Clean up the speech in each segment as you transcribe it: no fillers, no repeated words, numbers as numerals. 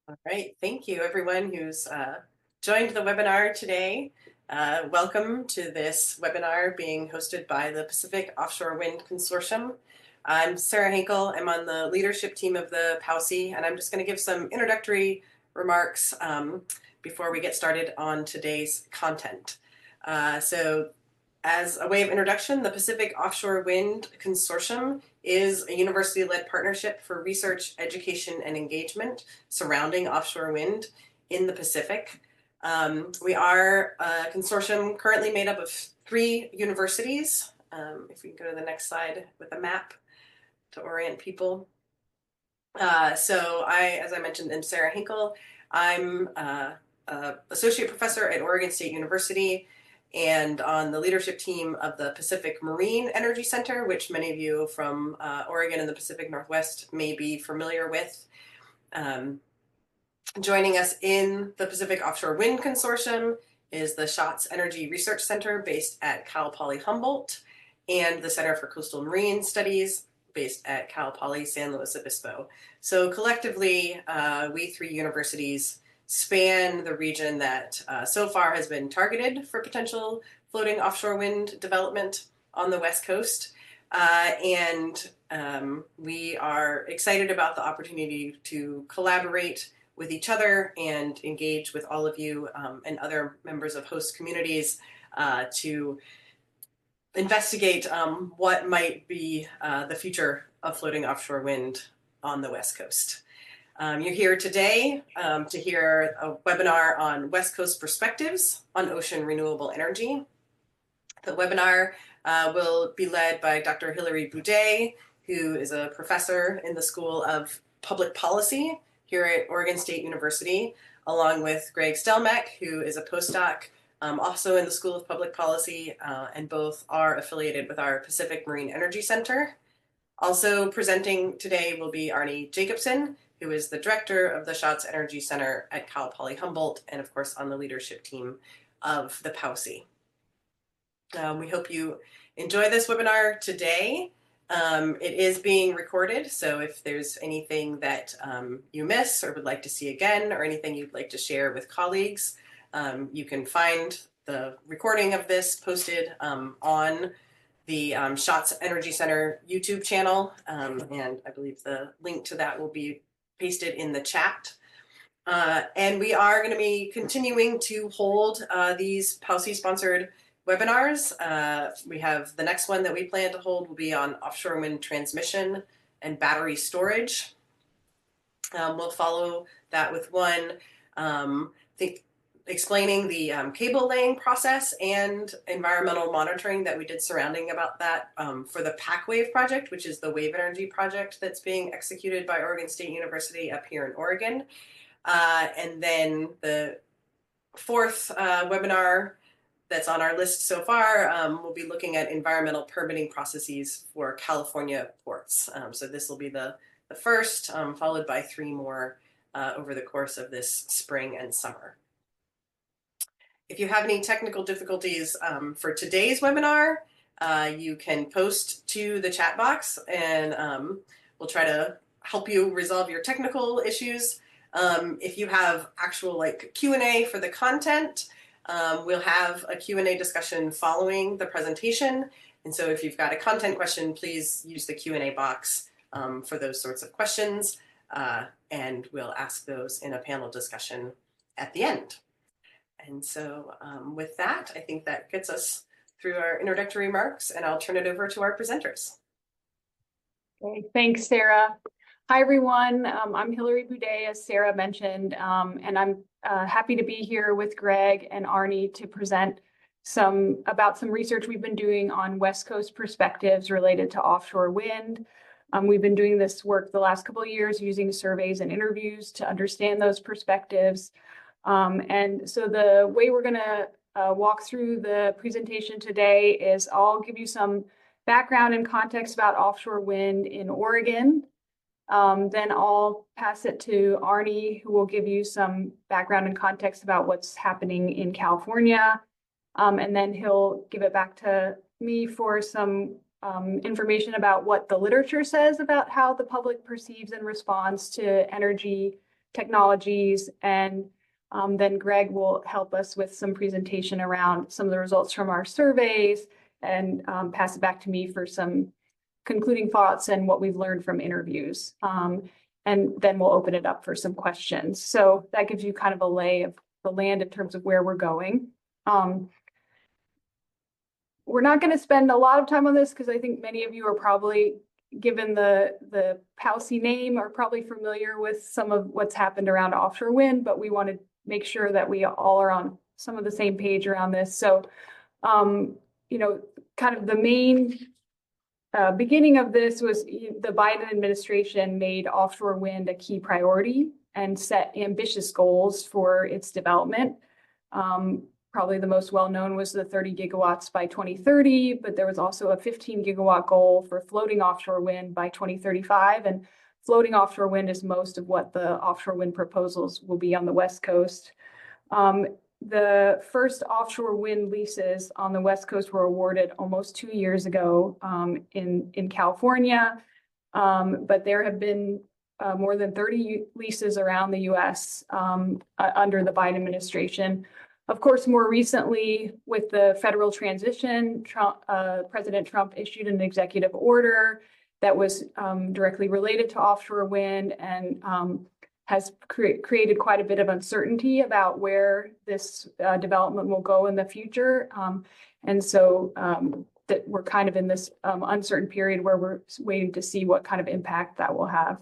All right, thank you everyone who's joined the webinar today. Welcome to this webinar being hosted by the Pacific Offshore Wind Consortium. I'm Sarah Henkel. I'm on the leadership team of the POWC, and I'm just going to give some introductory remarks before we get started on today's content. So as a way of introduction, the Pacific Offshore Wind Consortium is a university-led partnership for research, education, and engagement surrounding offshore wind in the Pacific. We are a consortium currently made up of 3 universities. If we can go to the next slide with a map to orient people. So as I mentioned, am Sarah Henkel. I'm an associate professor at Oregon State University and on the leadership team of the Pacific Marine Energy Center, which many of you from Oregon and the Pacific Northwest may be familiar with. Joining us in the Pacific Offshore Wind Consortium is the Schatz Energy Research Center based at Cal Poly Humboldt and the Center for Coastal Marine Studies based at Cal Poly San Luis Obispo. So collectively, we 3 universities span the region that so far has been targeted for potential floating offshore wind development on the West Coast. We are excited about the opportunity to collaborate with each other and engage with all of you and other members of host communities to investigate what might be the future of floating offshore wind on the West Coast. You're here today to hear a webinar on West Coast perspectives on ocean renewable energy. The webinar will be led by Dr. Hilary Boudet, who is a professor in the School of Public Policy here at Oregon State University, along with Greg Stelmach, who is a postdoc also in the School of Public Policy, and both are affiliated with our Pacific Marine Energy Center. Also presenting today will be Arnie Jacobson, who is the director of the Schatz Energy Center at Cal Poly Humboldt, and of course on the leadership team of the POWC. We hope you enjoy this webinar today. It is being recorded, so if there's anything that you miss or would like to see again, or anything you'd like to share with colleagues, you can find the recording of this posted on the Schatz Energy Center YouTube channel, and I believe the link to that will be pasted in the chat. And we are going to be continuing to hold these POWC-sponsored webinars. We have the next one that we plan to hold will be on offshore wind transmission and battery storage. We'll follow that with one explaining the cable laying process and environmental monitoring that we did surrounding about that for the PAC-WAVE project, which is the wave energy project that's being executed by Oregon State University up here in Oregon. And then the 4th webinar that's on our list so far, we'll be looking at environmental permitting processes for California ports. So this will be the first, followed by 3 more over the course of this spring and summer. If you have any technical difficulties for today's webinar, you can post to the chat box and we'll try to help you resolve your technical issues. If you have actual Q&A for the content, we'll have a Q&A discussion following the presentation. And so if you've got a content question, please use the Q&A box for those sorts of questions. And we'll ask those in a panel discussion at the end. And so with that, I think that gets us through our introductory remarks, and I'll turn it over to our presenters. Okay, thanks, Sarah. Hi, everyone. I'm Hilary Boudet, as Sarah mentioned, and I'm happy to be here with Greg and Arnie to present about some research we've been doing on West Coast perspectives related to offshore wind. We've been doing this work the last couple of years using surveys and interviews to understand those perspectives. And so the way we're going to walk through the presentation today is I'll give you some background and context about offshore wind in Oregon. Then I'll pass it to Arnie, who will give you some background and context about what's happening in California. And then he'll give it back to me for some information about what the literature says about how the public perceives and responds to energy technologies, and then Greg will help us with some presentation around some of the results from our surveys and pass it back to me for some concluding thoughts and what we've learned from interviews. And then we'll open it up for some questions. So that gives you kind of a lay of the land in terms of where we're going. We're not going to spend a lot of time on this because I think many of you are probably, given the POWSI name, are probably familiar with some of what's happened around offshore wind, but we want to make sure that we all are on some of the same page around this. So, you know, kind of the main beginning of this was the Biden administration made offshore wind a key priority and set ambitious goals for its development. Probably the most well-known was the 30 gigawatts by 2030, but there was also a 15 gigawatt goal for floating offshore wind by 2035. And floating offshore wind is most of what the offshore wind proposals will be on the West Coast. The first offshore wind leases on the West Coast were awarded almost 2 years ago in California, but there have been more than 30 leases around the US under the Biden administration. Of course, more recently, with the federal transition, President Trump issued an executive order that was directly related to offshore wind and has created quite a bit of uncertainty about where this development will go in the future. And so that we're kind of in this uncertain period where we're waiting to see what kind of impact that will have.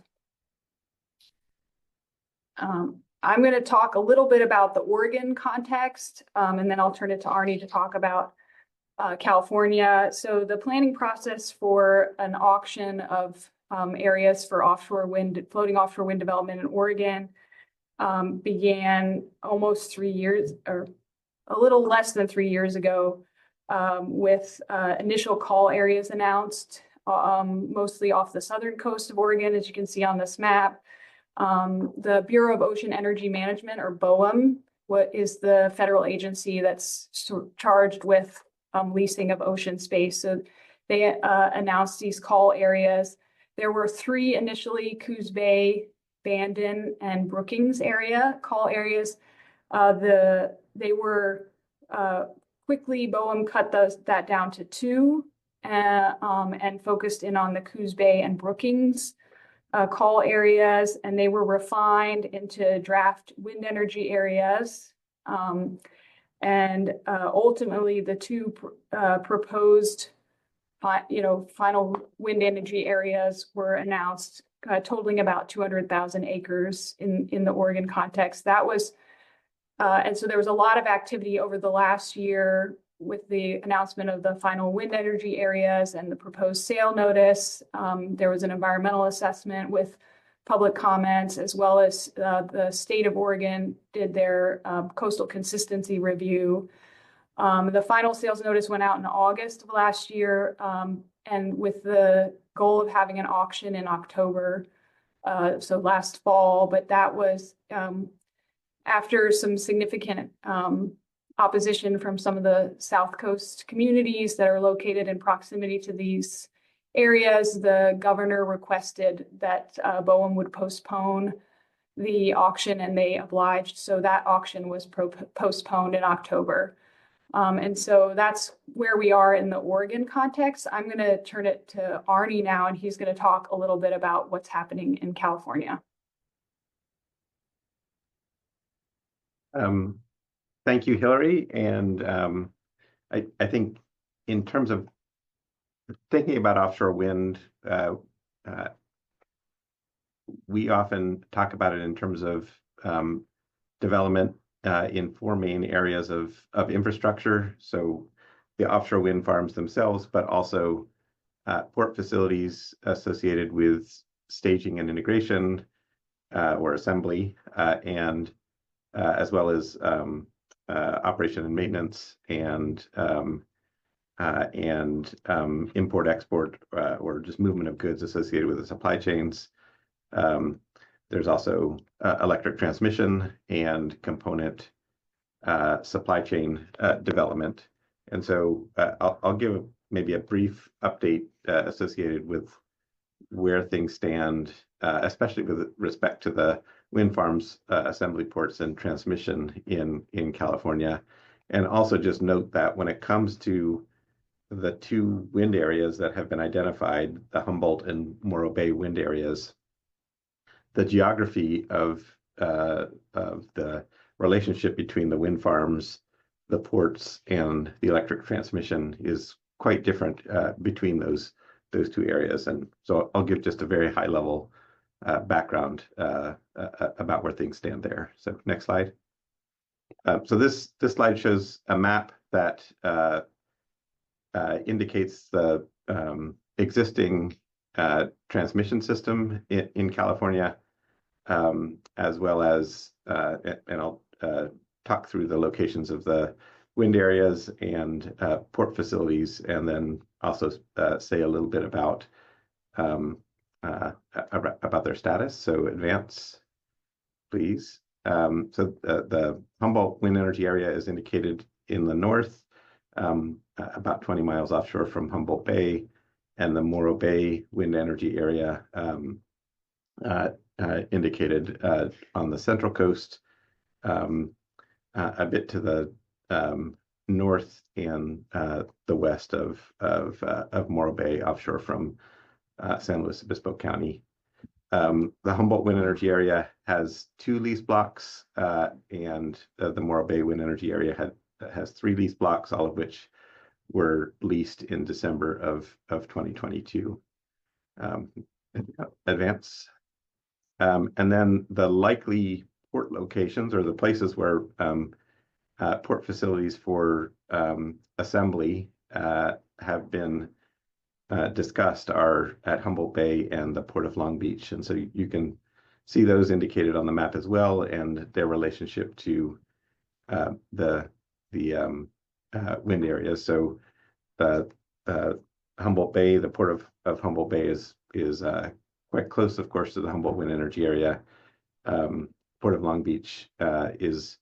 I'm going to talk a little bit about the Oregon context, and then I'll turn it to Arnie to talk about California. So the planning process for an auction of areas for offshore wind, floating offshore wind development in Oregon began almost 3 years, or a little less than 3 years ago, with initial call areas announced, mostly off the southern coast of Oregon, as you can see on this map. The Bureau of Ocean Energy Management, or BOEM, what is the federal agency that's charged with leasing of ocean space. So they announced these call areas. There were 3 initially: Coos Bay, Bandon, and Brookings area call areas. They were quickly, BOEM cut that down to 2 and focused in on the Coos Bay and Brookings call areas, and they were refined into draft wind energy areas. And ultimately, the 2 proposed final wind energy areas were announced, totaling about 200,000 acres in the Oregon context. That was, and so there was a lot of activity over the last year with the announcement of the final wind energy areas and the proposed sale notice. There was an environmental assessment with public comments, as well as the state of Oregon did their coastal consistency review. The final sales notice went out in August of last year, and with the goal of having an auction in October, so last fall, but that was after some significant opposition from some of the South Coast communities that are located in proximity to these areas. The governor requested that BOEM would postpone the auction, and they obliged. So that auction was postponed in October. And so that's where we are in the Oregon context. I'm going to turn it to Arnie now, and he's going to talk a little bit about what's happening in California. Thank you, Hilary. And I think in terms of thinking about offshore wind, we often talk about it in terms of development in 4 main areas of infrastructure. So the offshore wind farms themselves, but also port facilities associated with staging and integration or assembly, and as well as operation and maintenance, and import-export or just movement of goods associated with the supply chains. There's also electric transmission and component supply chain development. And so I'll give maybe a brief update associated with where things stand, especially with respect to the wind farms, assembly ports, and transmission in California. And also just note that when it comes to the two wind areas that have been identified, the Humboldt and Morro Bay wind areas, the geography of the relationship between the wind farms, the ports, and the electric transmission is quite different between those two areas. And so I'll give just a very high level background about where things stand there. So next slide. So this slide shows a map that indicates the existing transmission system in California, as well as, and I'll talk through the locations of the wind areas and port facilities, and then also say a little bit about their status. So advance, please. So the Humboldt wind energy area is indicated in the north, about 20 miles offshore from Humboldt Bay, and the Morro Bay wind energy area indicated on the central coast, a bit to the north and the west of Morro Bay, offshore from San Luis Obispo County. The Humboldt wind energy area has 2 lease blocks, and the Morro Bay wind energy area has 3 lease blocks, all of which were leased in December of 2022. Advance. And then the likely port locations, or the places where port facilities for assembly have been discussed, are at Humboldt Bay and the Port of Long Beach. And so you can see those indicated on the map as well, and their relationship to the wind areas. So Humboldt Bay, the Port of Humboldt Bay is quite close, of course, to the Humboldt wind energy area. Port of Long Beach is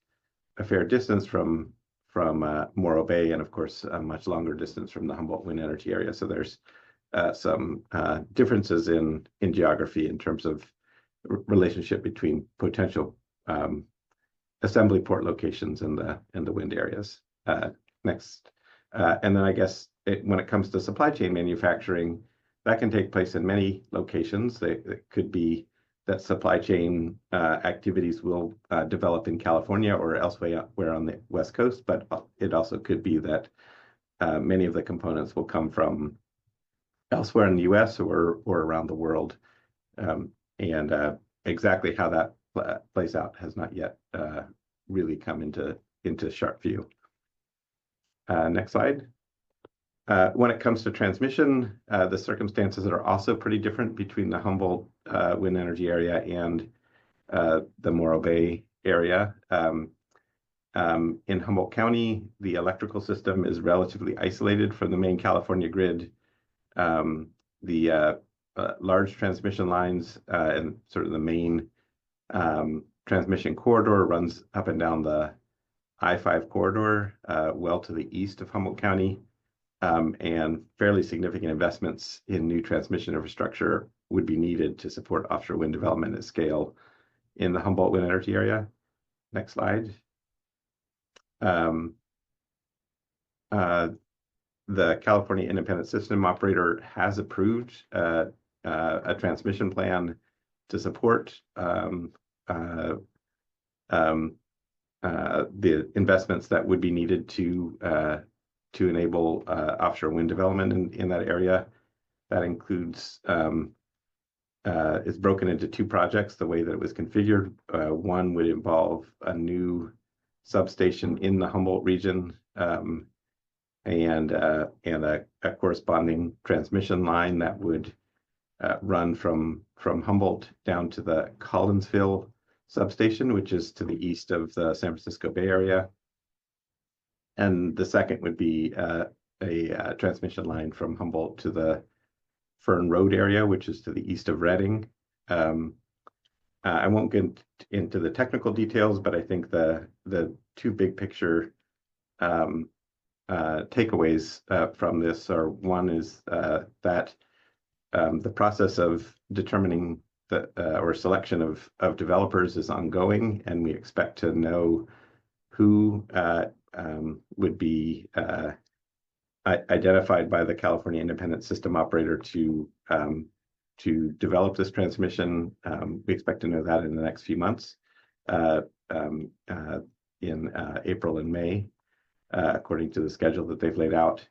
a fair distance from Morro Bay, and of course a much longer distance from the Humboldt wind energy area. So there's some differences in geography in terms of relationship between potential assembly port locations and the wind areas. Next. And then I guess when it comes to supply chain manufacturing, that can take place in many locations. It could be that supply chain activities will develop in California or elsewhere on the West Coast, but it also could be that many of the components will come from elsewhere in the US or around the world. And exactly how that plays out has not yet really come into sharp view. Next slide. When it comes to transmission, the circumstances are also pretty different between the Humboldt wind energy area and the Morro Bay area. In Humboldt County, the electrical system is relatively isolated from the main California grid. The large transmission lines and sort of the main transmission corridor runs up and down the I-5 corridor, well to the east of Humboldt County. And fairly significant investments in new transmission infrastructure would be needed to support offshore wind development at scale in the Humboldt wind energy area. Next slide. The California Independent System Operator has approved a transmission plan to support the investments that would be needed to enable offshore wind development in that area. That includes, it's broken into 2 projects, the way that it was configured. One would involve a new substation in the Humboldt region, and a corresponding transmission line that would run from Humboldt down to the Collinsville substation, which is to the east of the San Francisco Bay Area. And the second would be a transmission line from Humboldt to the Fern Road area, which is to the east of Redding. I won't get into the technical details, but I think the 2 big picture takeaways from this are, one is that the process of determining or selection of developers is ongoing, and we expect to know who would be identified by the California Independent System Operator to develop this transmission. We expect to know that in the next few months, in April and May, according to the schedule that they've laid out.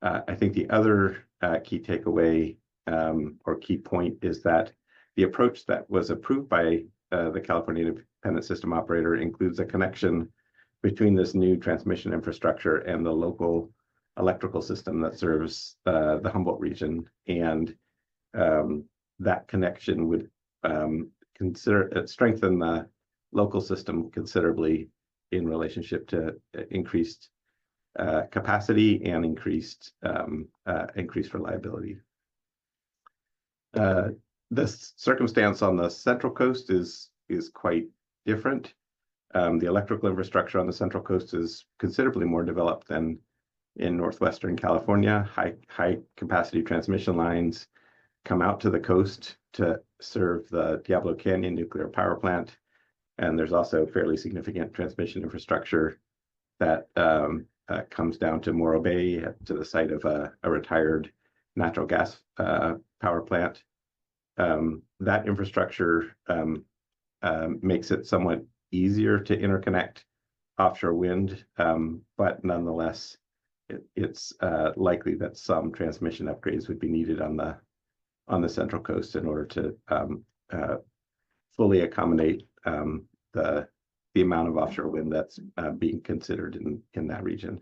I think the other key takeaway or key point is that the approach that was approved by the California Independent System Operator includes a connection between this new transmission infrastructure and the local electrical system that serves the Humboldt region. And that connection would strengthen the local system considerably in relationship to increased capacity and increased reliability. This circumstance on the Central Coast is quite different. The electrical infrastructure on the Central Coast is considerably more developed than in northwestern California. High capacity transmission lines come out to the coast to serve the Diablo Canyon nuclear power plant, and there's also fairly significant transmission infrastructure that comes down to Morro Bay, to the site of a retired natural gas power plant. That infrastructure makes it somewhat easier to interconnect offshore wind, but nonetheless, it's likely that some transmission upgrades would be needed on the Central Coast in order to fully accommodate the amount of offshore wind that's being considered in that region.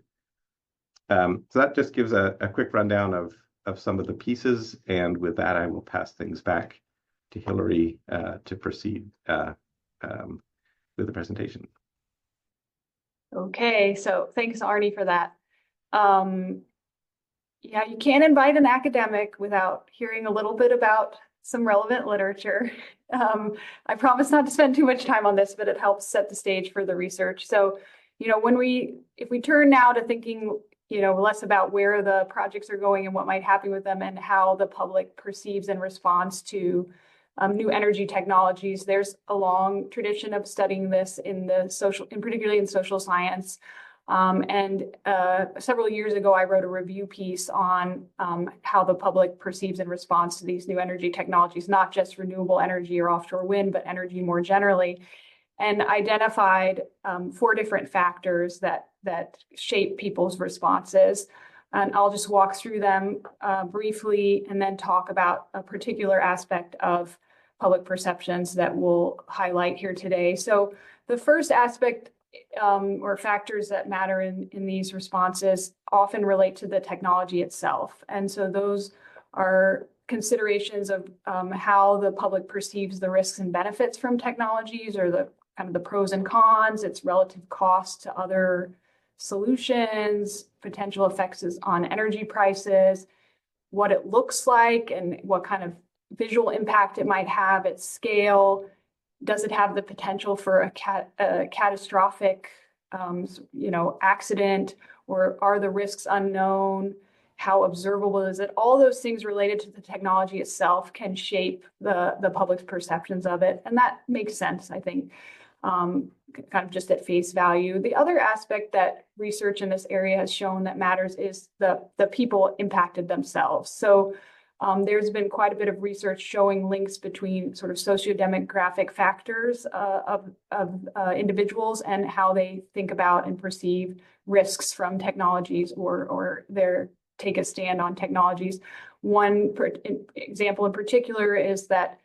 So that just gives a quick rundown of some of the pieces, and with that, I will pass things back to Hilary to proceed with the presentation. Okay, so thanks, Arnie, for that. Yeah, you can't invite an academic without hearing a little bit about some relevant literature. I promise not to spend too much time on this, but it helps set the stage for the research. So, if we turn now to thinking, less about where the projects are going and what might happen with them and how the public perceives and responds to new energy technologies, there's a long tradition of studying this particularly in social science. Several years ago, I wrote a review piece on how the public perceives and responds to these new energy technologies, not just renewable energy or offshore wind, but energy more generally, and identified 4 different factors that shape people's responses. And I'll just walk through them briefly and then talk about a particular aspect of public perceptions that we'll highlight here today. So the first aspect or factors that matter in these responses often relate to the technology itself. And so those are considerations of how the public perceives the risks and benefits from technologies, or the kind of the pros and cons, its relative cost to other solutions, potential effects on energy prices, what it looks like and what kind of visual impact it might have at scale. Does it have the potential for a catastrophic, accident, or are the risks unknown? How observable is it? All those things related to the technology itself can shape the public's perceptions of it, and that makes sense, I think, kind of just at face value. The other aspect that research in this area has shown that matters is the people impacted themselves. So there's been quite a bit of research showing links between sort of sociodemographic factors of individuals and how they think about and perceive risks from technologies or take a stand on technologies. One example in particular is that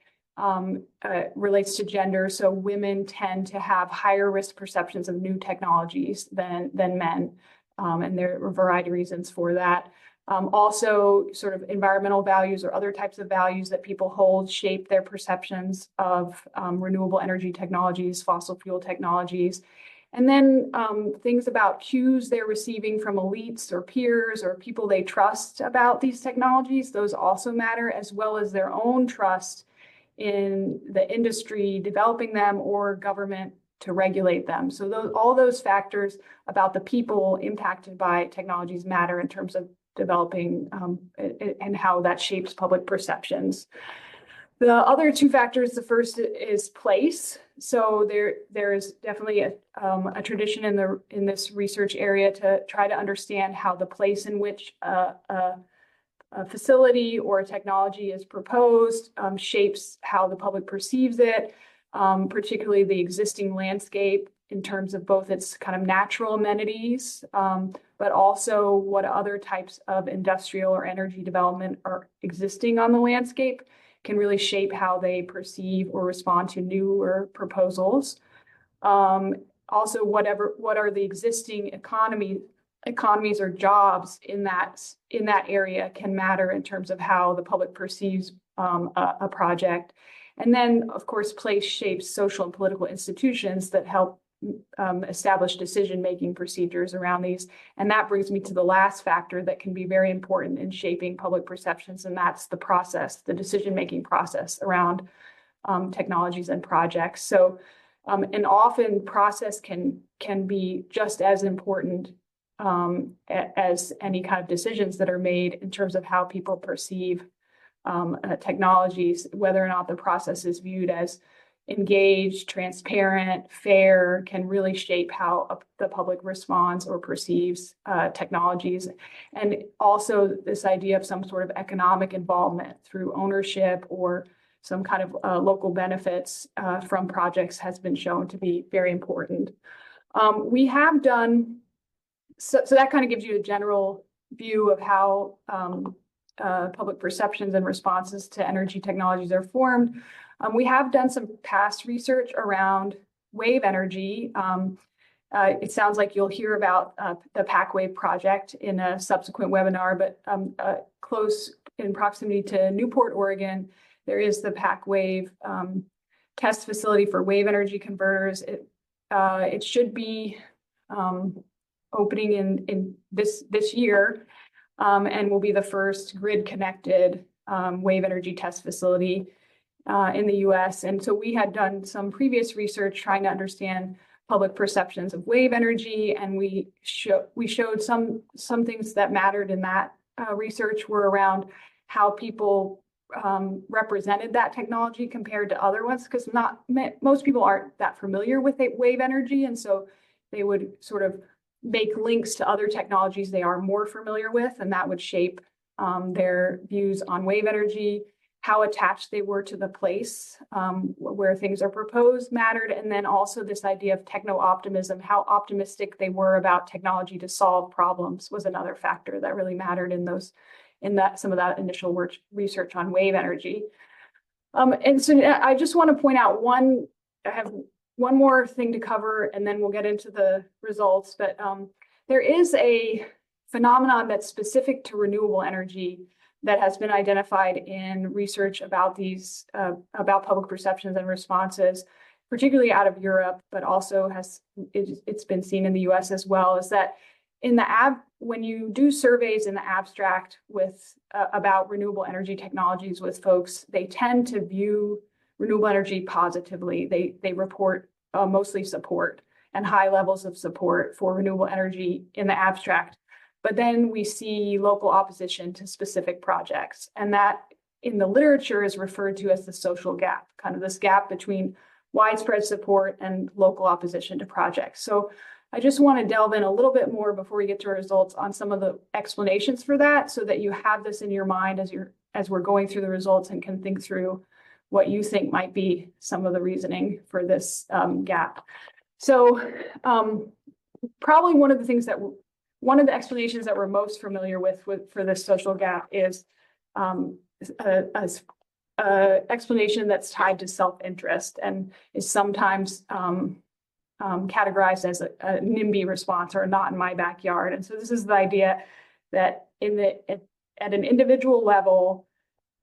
relates to gender. So women tend to have higher risk perceptions of new technologies than men, and there are a variety of reasons for that. Also, sort of environmental values or other types of values that people hold shape their perceptions of renewable energy technologies, fossil fuel technologies. And then things about cues they're receiving from elites or peers or people they trust about these technologies, those also matter, as well as their own trust in the industry developing them or government to regulate them. So all those factors about the people impacted by technologies matter in terms of developing and how that shapes public perceptions. The other two factors, the first is place. So there is definitely a tradition in this research area to try to understand how the place in which a facility or a technology is proposed shapes how the public perceives it, particularly the existing landscape in terms of both its kind of natural amenities, but also what other types of industrial or energy development are existing on the landscape can really shape how they perceive or respond to newer proposals. Also, what are the existing economies or jobs in that area can matter in terms of how the public perceives a project. And then, of course, place shapes social and political institutions that help establish decision-making procedures around these. And that brings me to the last factor that can be very important in shaping public perceptions, and that's the process, the decision-making process around technologies and projects. So, and often process can be just as important as any kind of decisions that are made in terms of how people perceive technologies, whether or not the process is viewed as engaged, transparent, fair, can really shape how the public responds or perceives technologies. And also this idea of some sort of economic involvement through ownership or some kind of local benefits from projects has been shown to be very important. We have done, so that kind of gives you a general view of how public perceptions and responses to energy technologies are formed. We have done some past research around wave energy. It sounds like you'll hear about the PacWave project in a subsequent webinar, but close in proximity to Newport, Oregon, there is the PacWave test facility for wave energy converters. It should be opening in this year and will be the first grid-connected wave energy test facility in the US. And so we had done some previous research trying to understand public perceptions of wave energy, and we showed some things that mattered in that research were around how people represented that technology compared to other ones, because most people aren't that familiar with wave energy, and so they would sort of make links to other technologies they are more familiar with, and that would shape their views on wave energy. How attached they were to the place where things are proposed mattered. And then also this idea of techno-optimism, how optimistic they were about technology to solve problems was another factor that really mattered in some of that initial research on wave energy. And so I just want to point out I have one more thing to cover, and then we'll get into the results. But there is a phenomenon that's specific to renewable energy that has been identified in research about about public perceptions and responses, particularly out of Europe, but also it's been seen in the US as well, is that when you do surveys in the abstract about renewable energy technologies with folks, they tend to view renewable energy positively. They report mostly support and high levels of support for renewable energy in the abstract. But then we see local opposition to specific projects. And that in the literature is referred to as the social gap, kind of this gap between widespread support and local opposition to projects. So I just want to delve in a little bit more before we get to our results on some of the explanations for that, so that you have this in your mind as we're going through the results and can think through what you think might be some of the reasoning for this gap. So probably one of the explanations that we're most familiar with for this social gap is an explanation that's tied to self-interest and is sometimes categorized as a NIMBY response, or not in my backyard. And so this is the idea that at an individual level,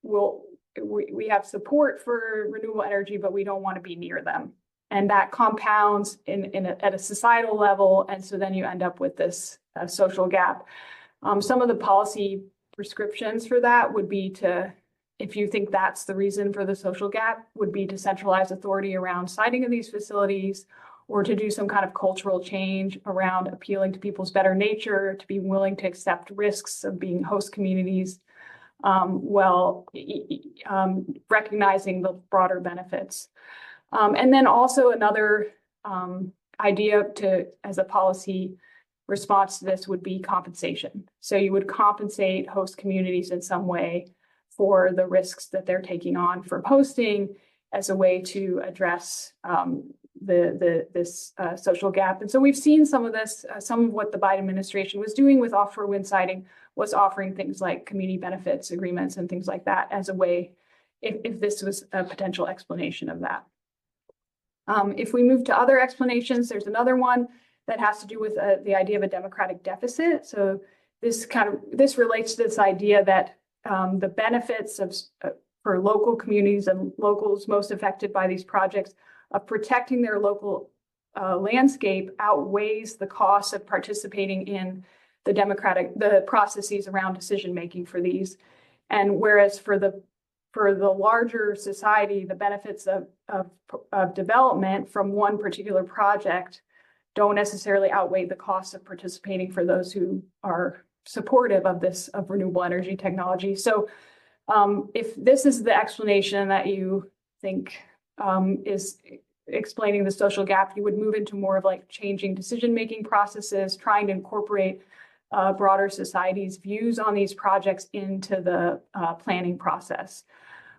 we have support for renewable energy, but we don't want to be near them. And that compounds at a societal level. And so then you end up with this social gap. Some of the policy prescriptions for that would be if you think that's the reason for the social gap, would be to centralize authority around siting of these facilities, or to do some kind of cultural change around appealing to people's better nature, to be willing to accept risks of being host communities. recognizing the broader benefits. And then also another idea as a policy response to this would be compensation. So you would compensate host communities in some way for the risks that they're taking on for hosting as a way to address this social gap. And so we've seen some of this, some of what the Biden administration was doing with offshore wind siting was offering things like community benefits agreements and things like that as a way, if this was a potential explanation of that. If we move to other explanations, there's another one that has to do with the idea of a democratic deficit. So this relates to this idea that the benefits for local communities and locals most affected by these projects of protecting their local landscape outweighs the cost of participating in the processes around decision making for these. And whereas for the larger society, the benefits of development from one particular project don't necessarily outweigh the cost of participating for those who are supportive of renewable energy technology. So if this is the explanation that you think is explaining the social gap, you would move into more of like changing decision-making processes, trying to incorporate broader society's views on these projects into the planning process.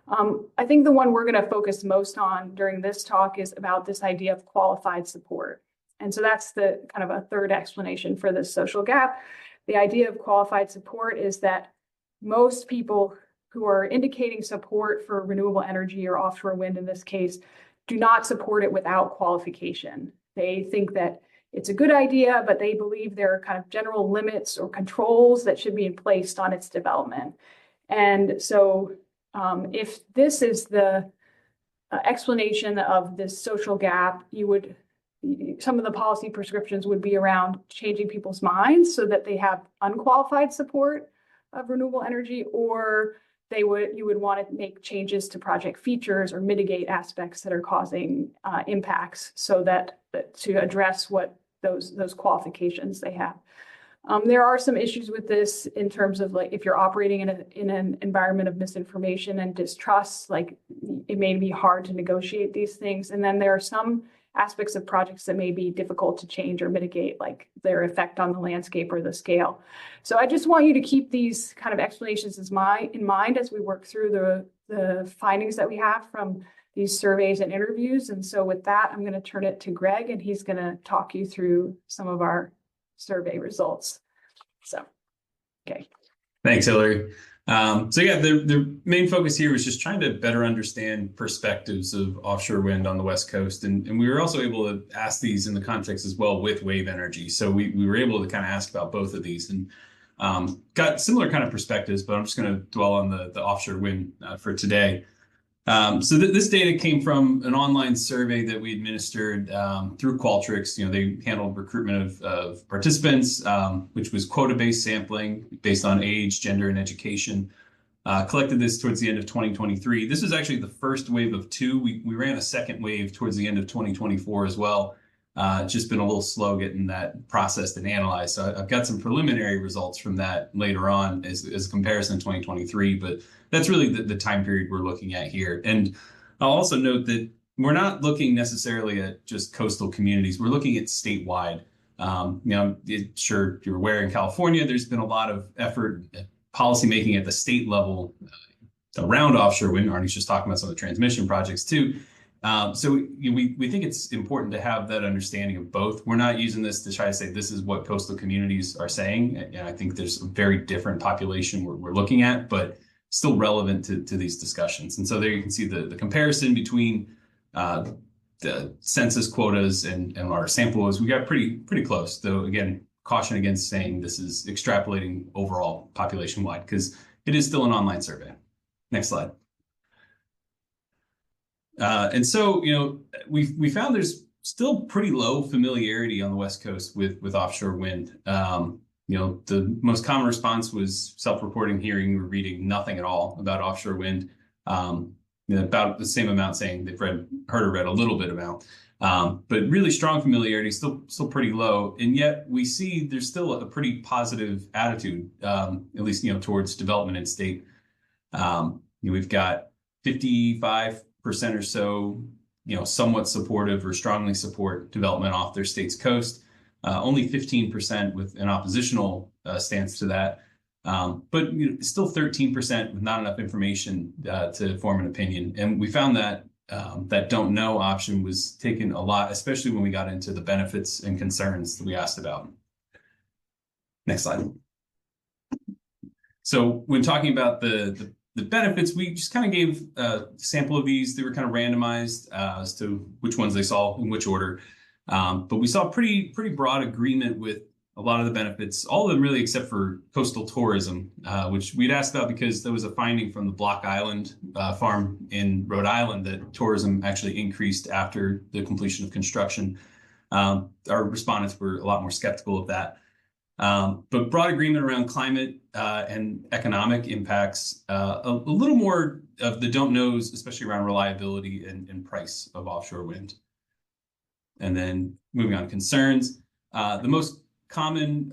I think the one we're going to focus most on during this talk is about this idea of qualified support. And so that's the kind of a third explanation for this social gap. The idea of qualified support is that most people who are indicating support for renewable energy or offshore wind in this case do not support it without qualification. They think that it's a good idea, but they believe there are kind of general limits or controls that should be placed on its development. And so if this is the explanation of this social gap, some of the policy prescriptions would be around changing people's minds so that they have unqualified support of renewable energy, or you would want to make changes to project features or mitigate aspects that are causing impacts so that to address what those qualifications they have. There are some issues with this in terms of like if you're operating in an environment of misinformation and distrust, like it may be hard to negotiate these things. And then there are some aspects of projects that may be difficult to change or mitigate, like their effect on the landscape or the scale. So I just want you to keep these kind of explanations in mind as we work through the findings that we have from these surveys and interviews. And so with that, I'm going to turn it to Greg, and he's going to talk you through some of our survey results. So, okay. Thanks, Hilary. So yeah, the main focus here was just trying to better understand perspectives of offshore wind on the West Coast. And we were also able to ask these in the context as well with wave energy. So we were able to kind of ask about both of these and got similar kind of perspectives, but I'm just going to dwell on the offshore wind for today. So this data came from an online survey that we administered through Qualtrics. They handled recruitment of participants, which was quota-based sampling based on age, gender, and education. Collected this towards the end of 2023. This was actually the first wave of two. We ran a second wave towards the end of 2024 as well. It's just been a little slow getting that processed and analyzed. So I've got some preliminary results from that later on as a comparison to 2023, but that's really the time period we're looking at here. And I'll also note that we're not looking necessarily at just coastal communities. We're looking at statewide. Sure, you're aware in California, there's been a lot of effort, policymaking at the state level around offshore wind. Arnie's just talking about some of the transmission projects too. So we think it's important to have that understanding of both. We're not using this to try to say this is what coastal communities are saying. And I think there's a very different population we're looking at, but still relevant to these discussions. And so there you can see the comparison between the census quotas and our sample was, we got pretty close, though again, caution against saying this is extrapolating overall population wide because it is still an online survey. Next slide. And so, we found there's still pretty low familiarity on the West Coast with offshore wind. The most common response was self-reporting, hearing, or reading nothing at all about offshore wind. About the same amount saying they've heard or read a little bit about. But really strong familiarity, still pretty low. And yet we see there's still a pretty positive attitude, at least, towards development in state. We've got 55% or so, somewhat supportive or strongly support development off their state's coast. Only 15% with an oppositional stance to that. But still 13% with not enough information to form an opinion. And we found that that don't know option was taken a lot, especially when we got into the benefits and concerns that we asked about. Next slide. So when talking about the benefits, we just kind of gave a sample of these. They were kind of randomized as to which ones they saw in which order. But we saw pretty broad agreement with a lot of the benefits, all of them really except for coastal tourism, which we'd asked about because there was a finding from the Block Island farm in Rhode Island that tourism actually increased after the completion of construction. Our respondents were a lot more skeptical of that. But broad agreement around climate and economic impacts, a little more of the don't knows, especially around reliability and price of offshore wind. And then moving on to concerns, the most common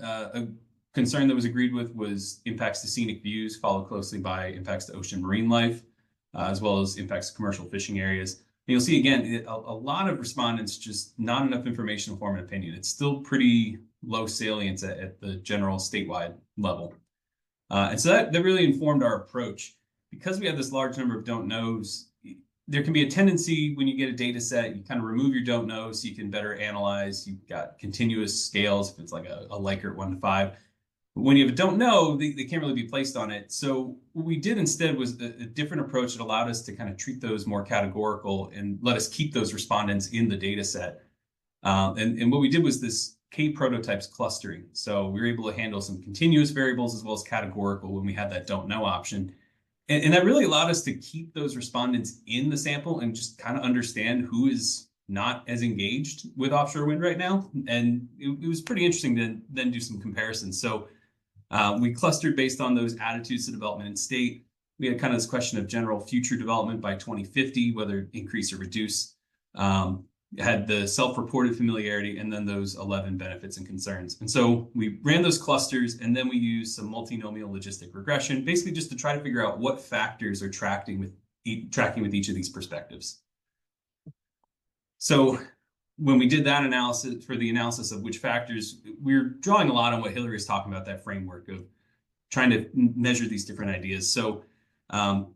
concern that was agreed with was impacts to scenic views, followed closely by impacts to ocean marine life, as well as impacts to commercial fishing areas. And you'll see, again, a lot of respondents, just not enough information to form an opinion. It's still pretty low salience at the general statewide level. And so that really informed our approach. Because we have this large number of don't knows, there can be a tendency when you get a data set, you kind of remove your don't know so you can better analyze. You've got continuous scales, if it's like a Likert 1 to 5. But when you have a don't know, they can't really be placed on it. So what we did instead was a different approach that allowed us to kind of treat those more categorical and let us keep those respondents in the data set. And what we did was this K-prototypes clustering. So we were able to handle some continuous variables as well as categorical when we had that don't know option. And that really allowed us to keep those respondents in the sample and just kind of understand who is not as engaged with offshore wind right now. And it was pretty interesting to then do some comparisons. So we clustered based on those attitudes to development in state. We had kind of this question of general future development by 2050, whether increase or reduce. Had the self-reported familiarity, and then those 11 benefits and concerns. And so we ran those clusters, and then we used some multinomial logistic regression, basically just to try to figure out what factors are tracking with each of these perspectives. So when we did that analysis, for the analysis of which factors, we're drawing a lot on what Hilary is talking about, that framework of trying to measure these different ideas. So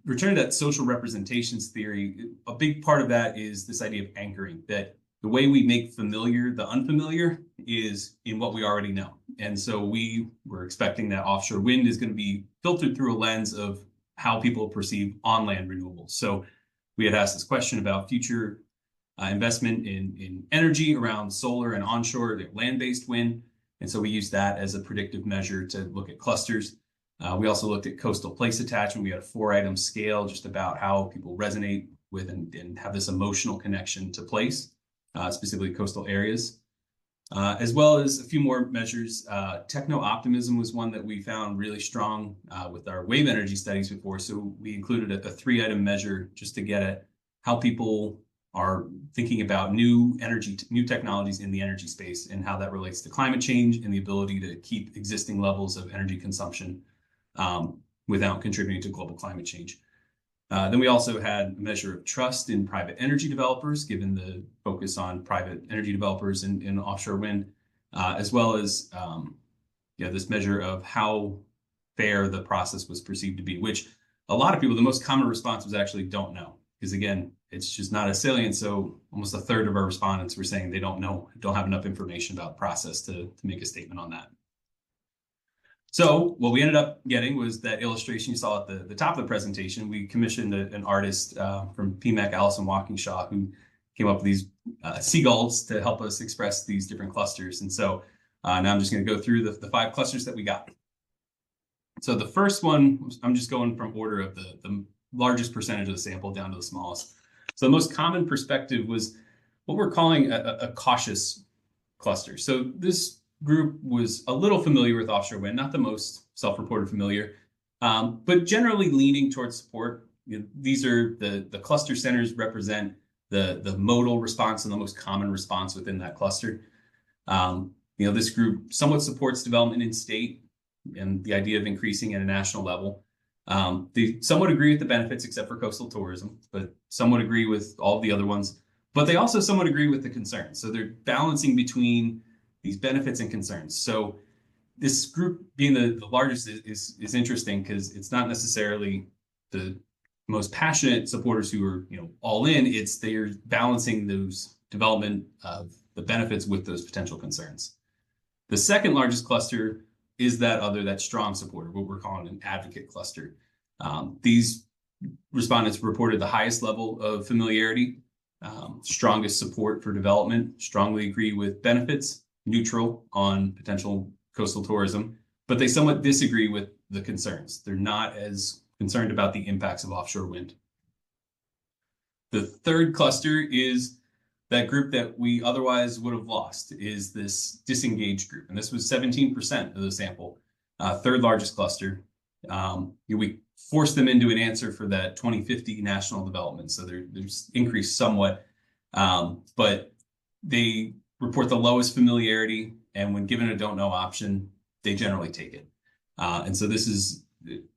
returning to that social representations theory, a big part of that is this idea of anchoring, that the way we make familiar the unfamiliar is in what we already know. And so we were expecting that offshore wind is going to be filtered through a lens of how people perceive on-land renewables. So we had asked this question about future investment in energy around solar and onshore, land-based wind. And so we used that as a predictive measure to look at clusters. We also looked at coastal place attachment. We had a 4-item scale just about how people resonate with and have this emotional connection to place, specifically coastal areas, as well as a few more measures. Techno-optimism was one that we found really strong with our wave energy studies before. So we included a 3-item measure just to get at how people are thinking about new technologies in the energy space and how that relates to climate change and the ability to keep existing levels of energy consumption without contributing to global climate change. Then we also had a measure of trust in private energy developers, given the focus on private energy developers in offshore wind, as well as this measure of how fair the process was perceived to be, which a lot of people, the most common response was actually don't know, because again, it's just not as salient. So almost a third of our respondents were saying they don't know, don't have enough information about the process to make a statement on that. So what we ended up getting was that illustration you saw at the top of the presentation. We commissioned an artist from PMAC, Allison Walkingshaw, who came up with these seagulls to help us express these different clusters. And so now I'm just going to go through the 5 clusters that we got. So the first one, I'm just going from order of the largest percentage of the sample down to the smallest. So the most common perspective was what we're calling a cautious cluster. So this group was a little familiar with offshore wind, not the most self-reported familiar, but generally leaning towards support. These are the cluster centers represent the modal response and the most common response within that cluster. This group somewhat supports development in state and the idea of increasing at a national level. They somewhat agree with the benefits, except for coastal tourism, but somewhat agree with all of the other ones. But they also somewhat agree with the concerns. So they're balancing between these benefits and concerns. So this group being the largest is interesting because it's not necessarily the most passionate supporters who are all in. It's they're balancing those development of the benefits with those potential concerns. The second largest cluster is that strong supporter, what we're calling an advocate cluster. These respondents reported the highest level of familiarity, strongest support for development, strongly agree with benefits, neutral on potential coastal tourism, but they somewhat disagree with the concerns. They're not as concerned about the impacts of offshore wind. The third cluster is that group that we otherwise would have lost, is this disengaged group. And this was 17% of the sample, third largest cluster. We forced them into an answer for that 2050 national development. So there's increased somewhat, but they report the lowest familiarity. And when given a don't know option, they generally take it. And so this is,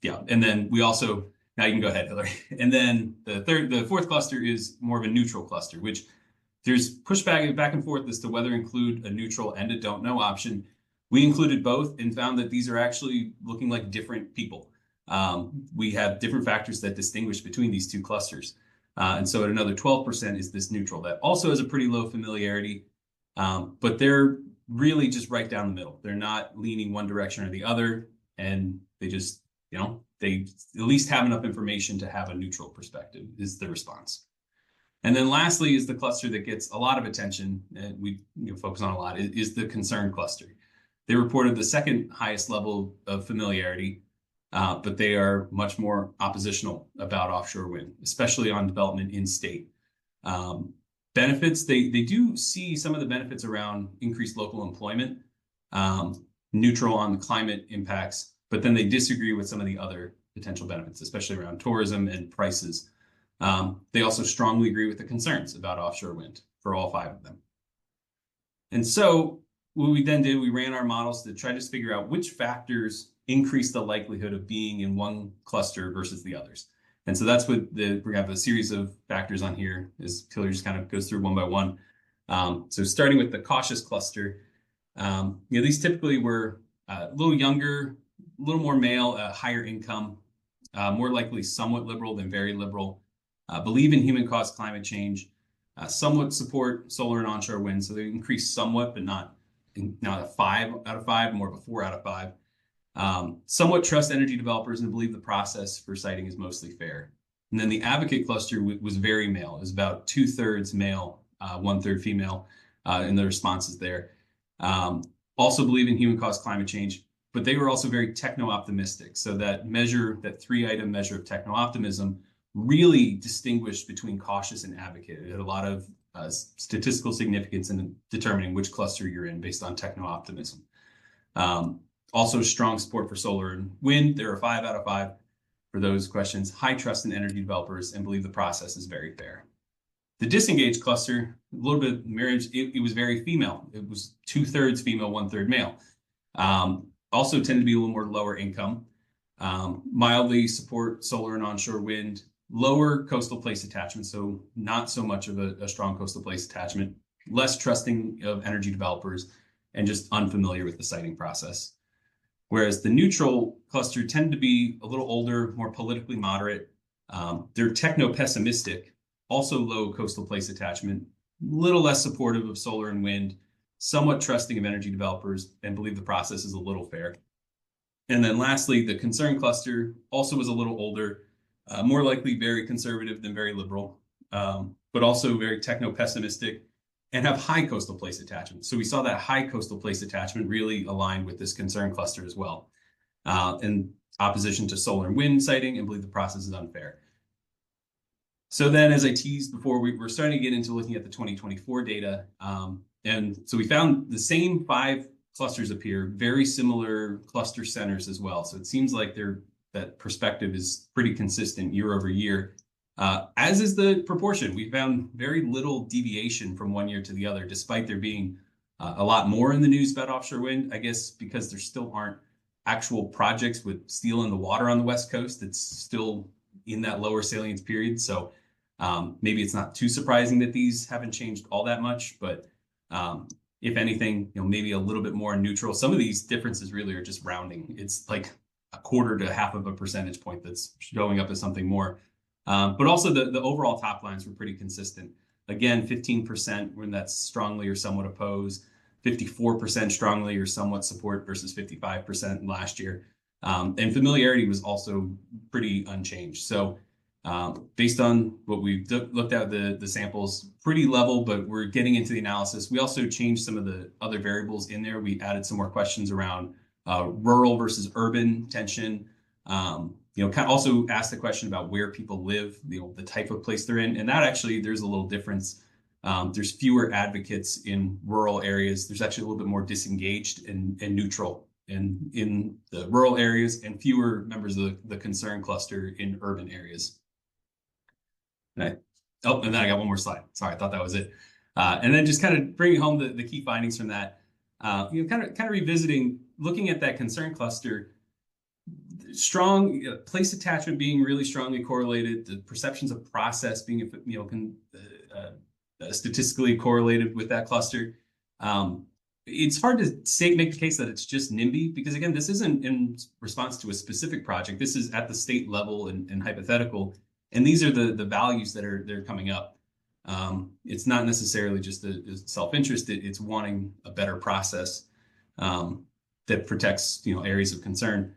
And then we also, now you can go ahead, Hilary. And then the fourth cluster is more of a neutral cluster, which there's pushback back and forth as to whether include a neutral and a don't know option. We included both and found that these are actually looking like different people. We have different factors that distinguish between these two clusters. And so at another 12% is this neutral that also has a pretty low familiarity, but they're really just right down the middle. They're not leaning one direction or the other, and they just, they at least have enough information to have a neutral perspective is the response. And then lastly is the cluster that gets a lot of attention, and we focus on a lot, is the concern cluster. They reported the second highest level of familiarity, but they are much more oppositional about offshore wind, especially on development in state. Benefits, they do see some of the benefits around increased local employment, neutral on the climate impacts, but then they disagree with some of the other potential benefits, especially around tourism and prices. They also strongly agree with the concerns about offshore wind for all 5 of them. And so what we then did, we ran our models to try to figure out which factors increase the likelihood of being in one cluster versus the others. And so that's what we're going to have a series of factors on here as Hilary just kind of goes through one by one. So starting with the cautious cluster, these typically were a little younger, a little more male, higher income, more likely somewhat liberal than very liberal, believe in human-caused climate change, somewhat support solar and onshore wind. So they increase somewhat, but not a 5 out of 5, more of a 4 out of 5. Somewhat trust energy developers and believe the process for siting is mostly fair. And then the advocate cluster was very male. It was about 2/3 male, 1/3 female in the responses there. Also believe in human-caused climate change, but they were also very techno-optimistic. So that 3-item measure of techno-optimism really distinguished between cautious and advocate. It had a lot of statistical significance in determining which cluster you're in based on techno-optimism. Also strong support for solar and wind. There are 5 out of 5 for those questions. High trust in energy developers and believe the process is very fair. The disengaged cluster, a little bit marriage, it was very female. It was 2/3 female, 1/3 male. Also tended to be a little more lower income. Mildly support solar and onshore wind. Lower coastal place attachment, so not so much of a strong coastal place attachment. Less trusting of energy developers and just unfamiliar with the siting process. Whereas the neutral cluster tend to be a little older, more politically moderate. They're techno-pessimistic, also low coastal place attachment, little less supportive of solar and wind, somewhat trusting of energy developers, and believe the process is a little fair. And then lastly, the concern cluster also was a little older, more likely very conservative than very liberal, but also very techno-pessimistic and have high coastal place attachment. So we saw that high coastal place attachment really aligned with this concern cluster as well, in opposition to solar and wind siting, and believe the process is unfair. So then, as I teased before, we're starting to get into looking at the 2024 data. And so we found the same 5 clusters appear, very similar cluster centers as well. So it seems like that perspective is pretty consistent year over year. As is the proportion. We found very little deviation from one year to the other, despite there being a lot more in the news about offshore wind, I guess because there still aren't actual projects with steel in the water on the West Coast, it's still in that lower salience period. So maybe it's not too surprising that these haven't changed all that much, but if anything, maybe a little bit more neutral. Some of these differences really are just rounding. It's like a quarter to half of a percentage point that's showing up as something more. But also the overall top lines were pretty consistent. Again, 15% when that's strongly or somewhat opposed, 54% strongly or somewhat support versus 55% last year. And familiarity was also pretty unchanged. So based on what we've looked at, the samples pretty level, but we're getting into the analysis. We also changed some of the other variables in there. We added some more questions around rural versus urban tension. Kind of also asked the question about where people live, the type of place they're in. And that actually, there's a little difference. There's fewer advocates in rural areas. There's actually a little bit more disengaged and neutral in the rural areas, and fewer members of the concern cluster in urban areas. And then I got one more slide. Sorry, I thought that was it. And then just kind of bringing home the key findings from that, kind of revisiting, looking at that concern cluster. Strong place attachment being really strongly correlated, the perceptions of process being statistically correlated with that cluster. It's hard to make the case that it's just NIMBY, because again, this isn't in response to a specific project. This is at the state level and hypothetical, and these are the values that are coming up. It's not necessarily just the self-interest. It's wanting a better process that protects areas of concern.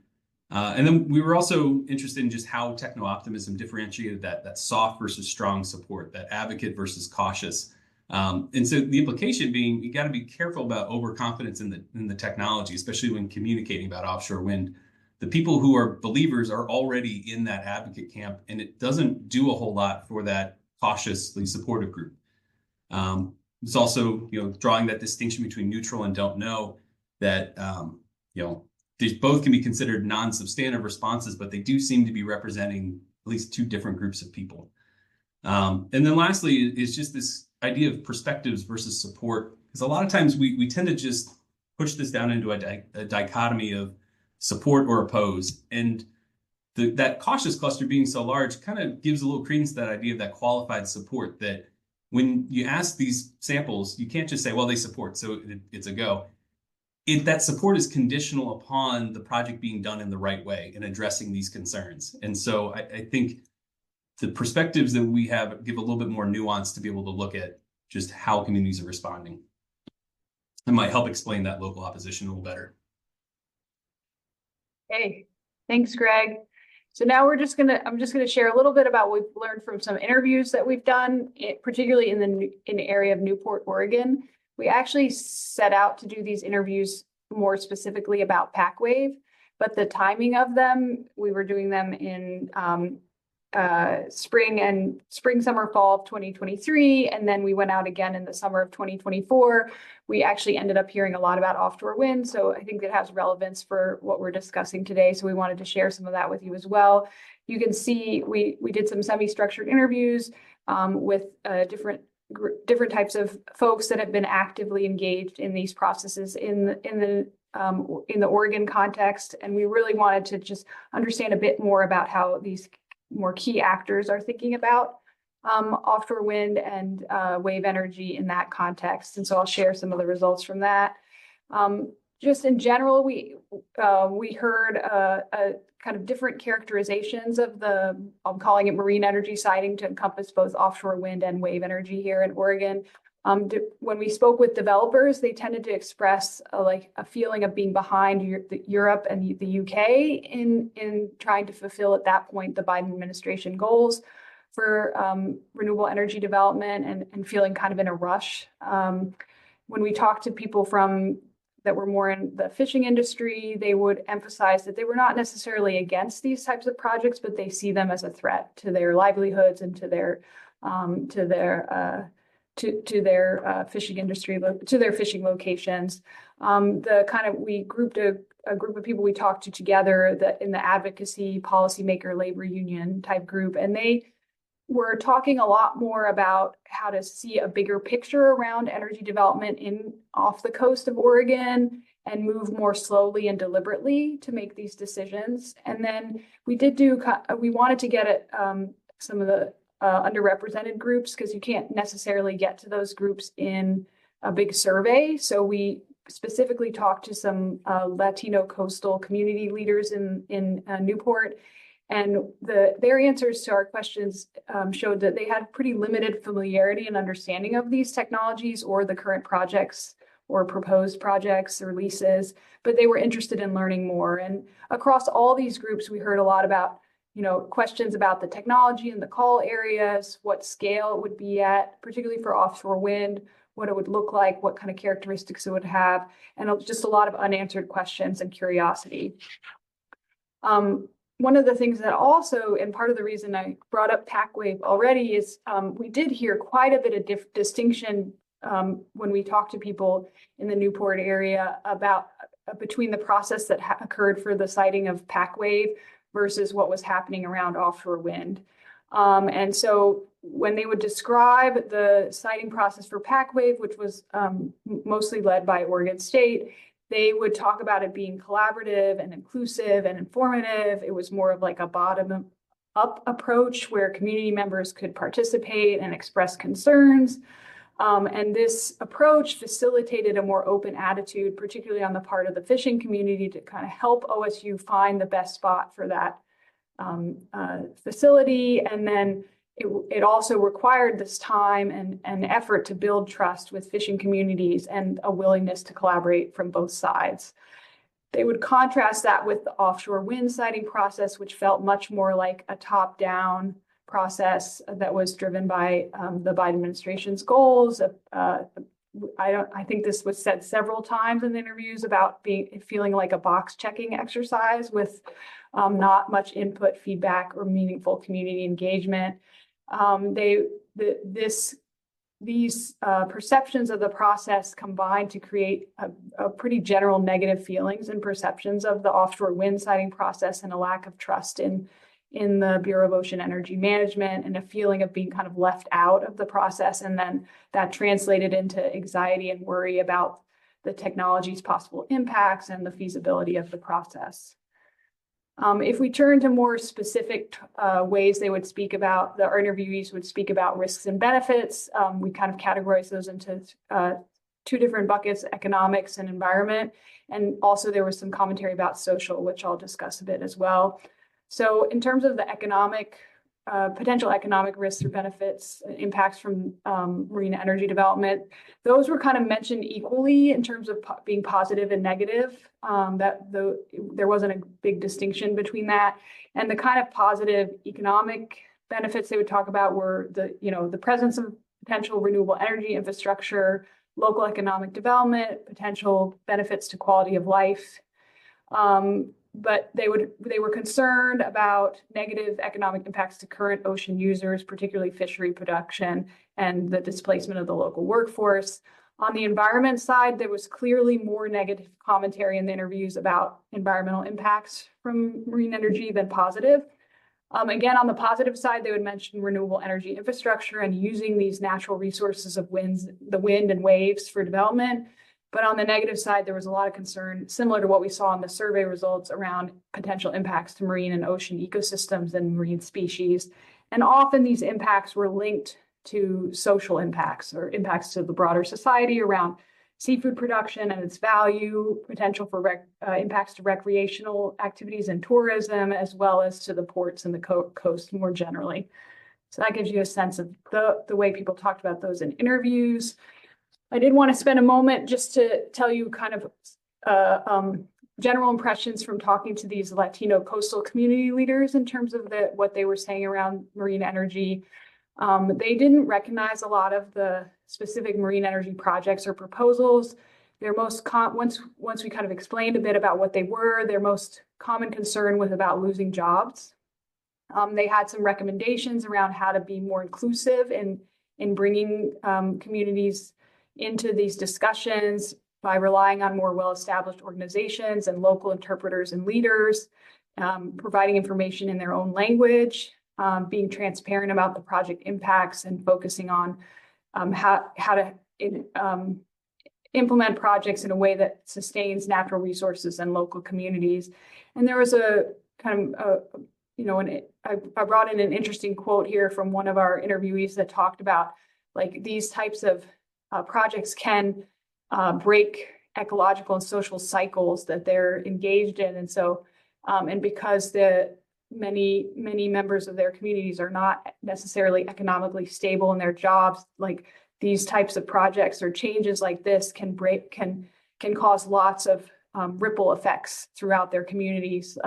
And then we were also interested in just how techno-optimism differentiated that soft versus strong support, that advocate versus cautious. And so the implication being, you got to be careful about overconfidence in the technology, especially when communicating about offshore wind. The people who are believers are already in that advocate camp, and it doesn't do a whole lot for that cautiously supportive group. It's also, drawing that distinction between neutral and don't know, that, these both can be considered non-substantive responses, but they do seem to be representing at least two different groups of people. And then lastly is just this idea of perspectives versus support, because a lot of times we tend to just push this down into a dichotomy of support or oppose. And that cautious cluster being so large kind of gives a little credence to that idea of that qualified support, that when you ask these samples, you can't just say, well, they support, so it's a go. That support is conditional upon the project being done in the right way and addressing these concerns. And so I think the perspectives that we have give a little bit more nuance to be able to look at just how communities are responding. It might help explain that local opposition a little better. Hey, thanks, Greg. So now I'm just gonna share a little bit about what we've learned from some interviews that we've done, particularly in the area of Newport, Oregon. We actually set out to do these interviews more specifically about PacWave, but the timing of them, we were doing them in spring, summer, fall of 2023, and then we went out again in the summer of 2024. We actually ended up hearing a lot about offshore wind, so I think it has relevance for what we're discussing today. So we wanted to share some of that with you as well. You can see we did some semi-structured interviews with different types of folks that have been actively engaged in these processes in the Oregon context, and we really wanted to just understand a bit more about how these more key actors are thinking about offshore wind and wave energy in that context. And so I'll share some of the results from that. Just in general, we heard a kind of different characterizations of I'm calling it marine energy siting to encompass both offshore wind and wave energy here in Oregon. When we spoke with developers, they tended to express a feeling of being behind Europe and the UK in trying to fulfill at that point the Biden administration goals for renewable energy development, and feeling kind of in a rush. When we talked to people that were more in the fishing industry, they would emphasize that they were not necessarily against these types of projects, but they see them as a threat to their livelihoods and to their fishing industry, to their fishing locations. We grouped a group of people we talked to together in the advocacy, policymaker, labor union type group, and they were talking a lot more about how to see a bigger picture around energy development off the coast of Oregon, and move more slowly and deliberately to make these decisions. And then we wanted to get at some of the underrepresented groups, because you can't necessarily get to those groups in a big survey. So we specifically talked to some Latino coastal community leaders in Newport, and their answers to our questions showed that they had pretty limited familiarity and understanding of these technologies or the current projects or proposed projects or leases, but they were interested in learning more. And across all these groups, we heard a lot about questions about the technology and the call areas, what scale it would be at, particularly for offshore wind, what it would look like, what kind of characteristics it would have, and just a lot of unanswered questions and curiosity. One of the things that also, and part of the reason I brought up PacWave already, is we did hear quite a bit of distinction when we talked to people in the Newport area about between the process that occurred for the siting of PacWave versus what was happening around offshore wind. And so when they would describe the siting process for PacWave, which was mostly led by Oregon State, they would talk about it being collaborative and inclusive and informative. It was more of like a bottom-up approach where community members could participate and express concerns. And this approach facilitated a more open attitude, particularly on the part of the fishing community, to kind of help OSU find the best spot for that facility. And then it also required this time and effort to build trust with fishing communities and a willingness to collaborate from both sides. They would contrast that with the offshore wind siting process, which felt much more like a top-down process that was driven by the Biden administration's goals. I think this was said several times in the interviews about feeling like a box checking exercise with not much input, feedback, or meaningful community engagement. These perceptions of the process combined to create a pretty general negative feelings and perceptions of the offshore wind siting process, and a lack of trust in the Bureau of Ocean Energy Management, and a feeling of being kind of left out of the process. And then that translated into anxiety and worry about the technology's possible impacts and the feasibility of the process. If we turn to more specific ways they would speak about, our interviewees would speak about risks and benefits. We kind of categorize those into two different buckets: economics and environment. And also there was some commentary about social, which I'll discuss a bit as well. So in terms of the potential economic risks or benefits, impacts from marine energy development, those were kind of mentioned equally in terms of being positive and negative. There wasn't a big distinction between that. And the kind of positive economic benefits they would talk about were the presence of potential renewable energy infrastructure, local economic development, potential benefits to quality of life. But they were concerned about negative economic impacts to current ocean users, particularly fishery production, and the displacement of the local workforce. On the environment side, there was clearly more negative commentary in the interviews about environmental impacts from marine energy than positive. Again, on the positive side, they would mention renewable energy infrastructure and using these natural resources of the wind and waves for development. But on the negative side, there was a lot of concern, similar to what we saw in the survey results, around potential impacts to marine and ocean ecosystems and marine species. And often these impacts were linked to social impacts or impacts to the broader society around seafood production and its value, potential for impacts to recreational activities and tourism, as well as to the ports and the coast more generally. So that gives you a sense of the way people talked about those in interviews. I did want to spend a moment just to tell you kind of general impressions from talking to these Latino coastal community leaders in terms of what they were saying around marine energy. They didn't recognize a lot of the specific marine energy projects or proposals. Their most once we kind of explained a bit about what they were, their most common concern was about losing jobs. They had some recommendations around how to be more inclusive in bringing communities into these discussions by relying on more well-established organizations and local interpreters and leaders, providing information in their own language, being transparent about the project impacts, and focusing on how to implement projects in a way that sustains natural resources and local communities. And there was a kind of, I brought in an interesting quote here from one of our interviewees that talked about like these types of projects can break ecological and social cycles that they're engaged in. And so, and because many members of their communities are not necessarily economically stable in their jobs, like these types of projects or changes like this can cause lots of ripple effects throughout their communities.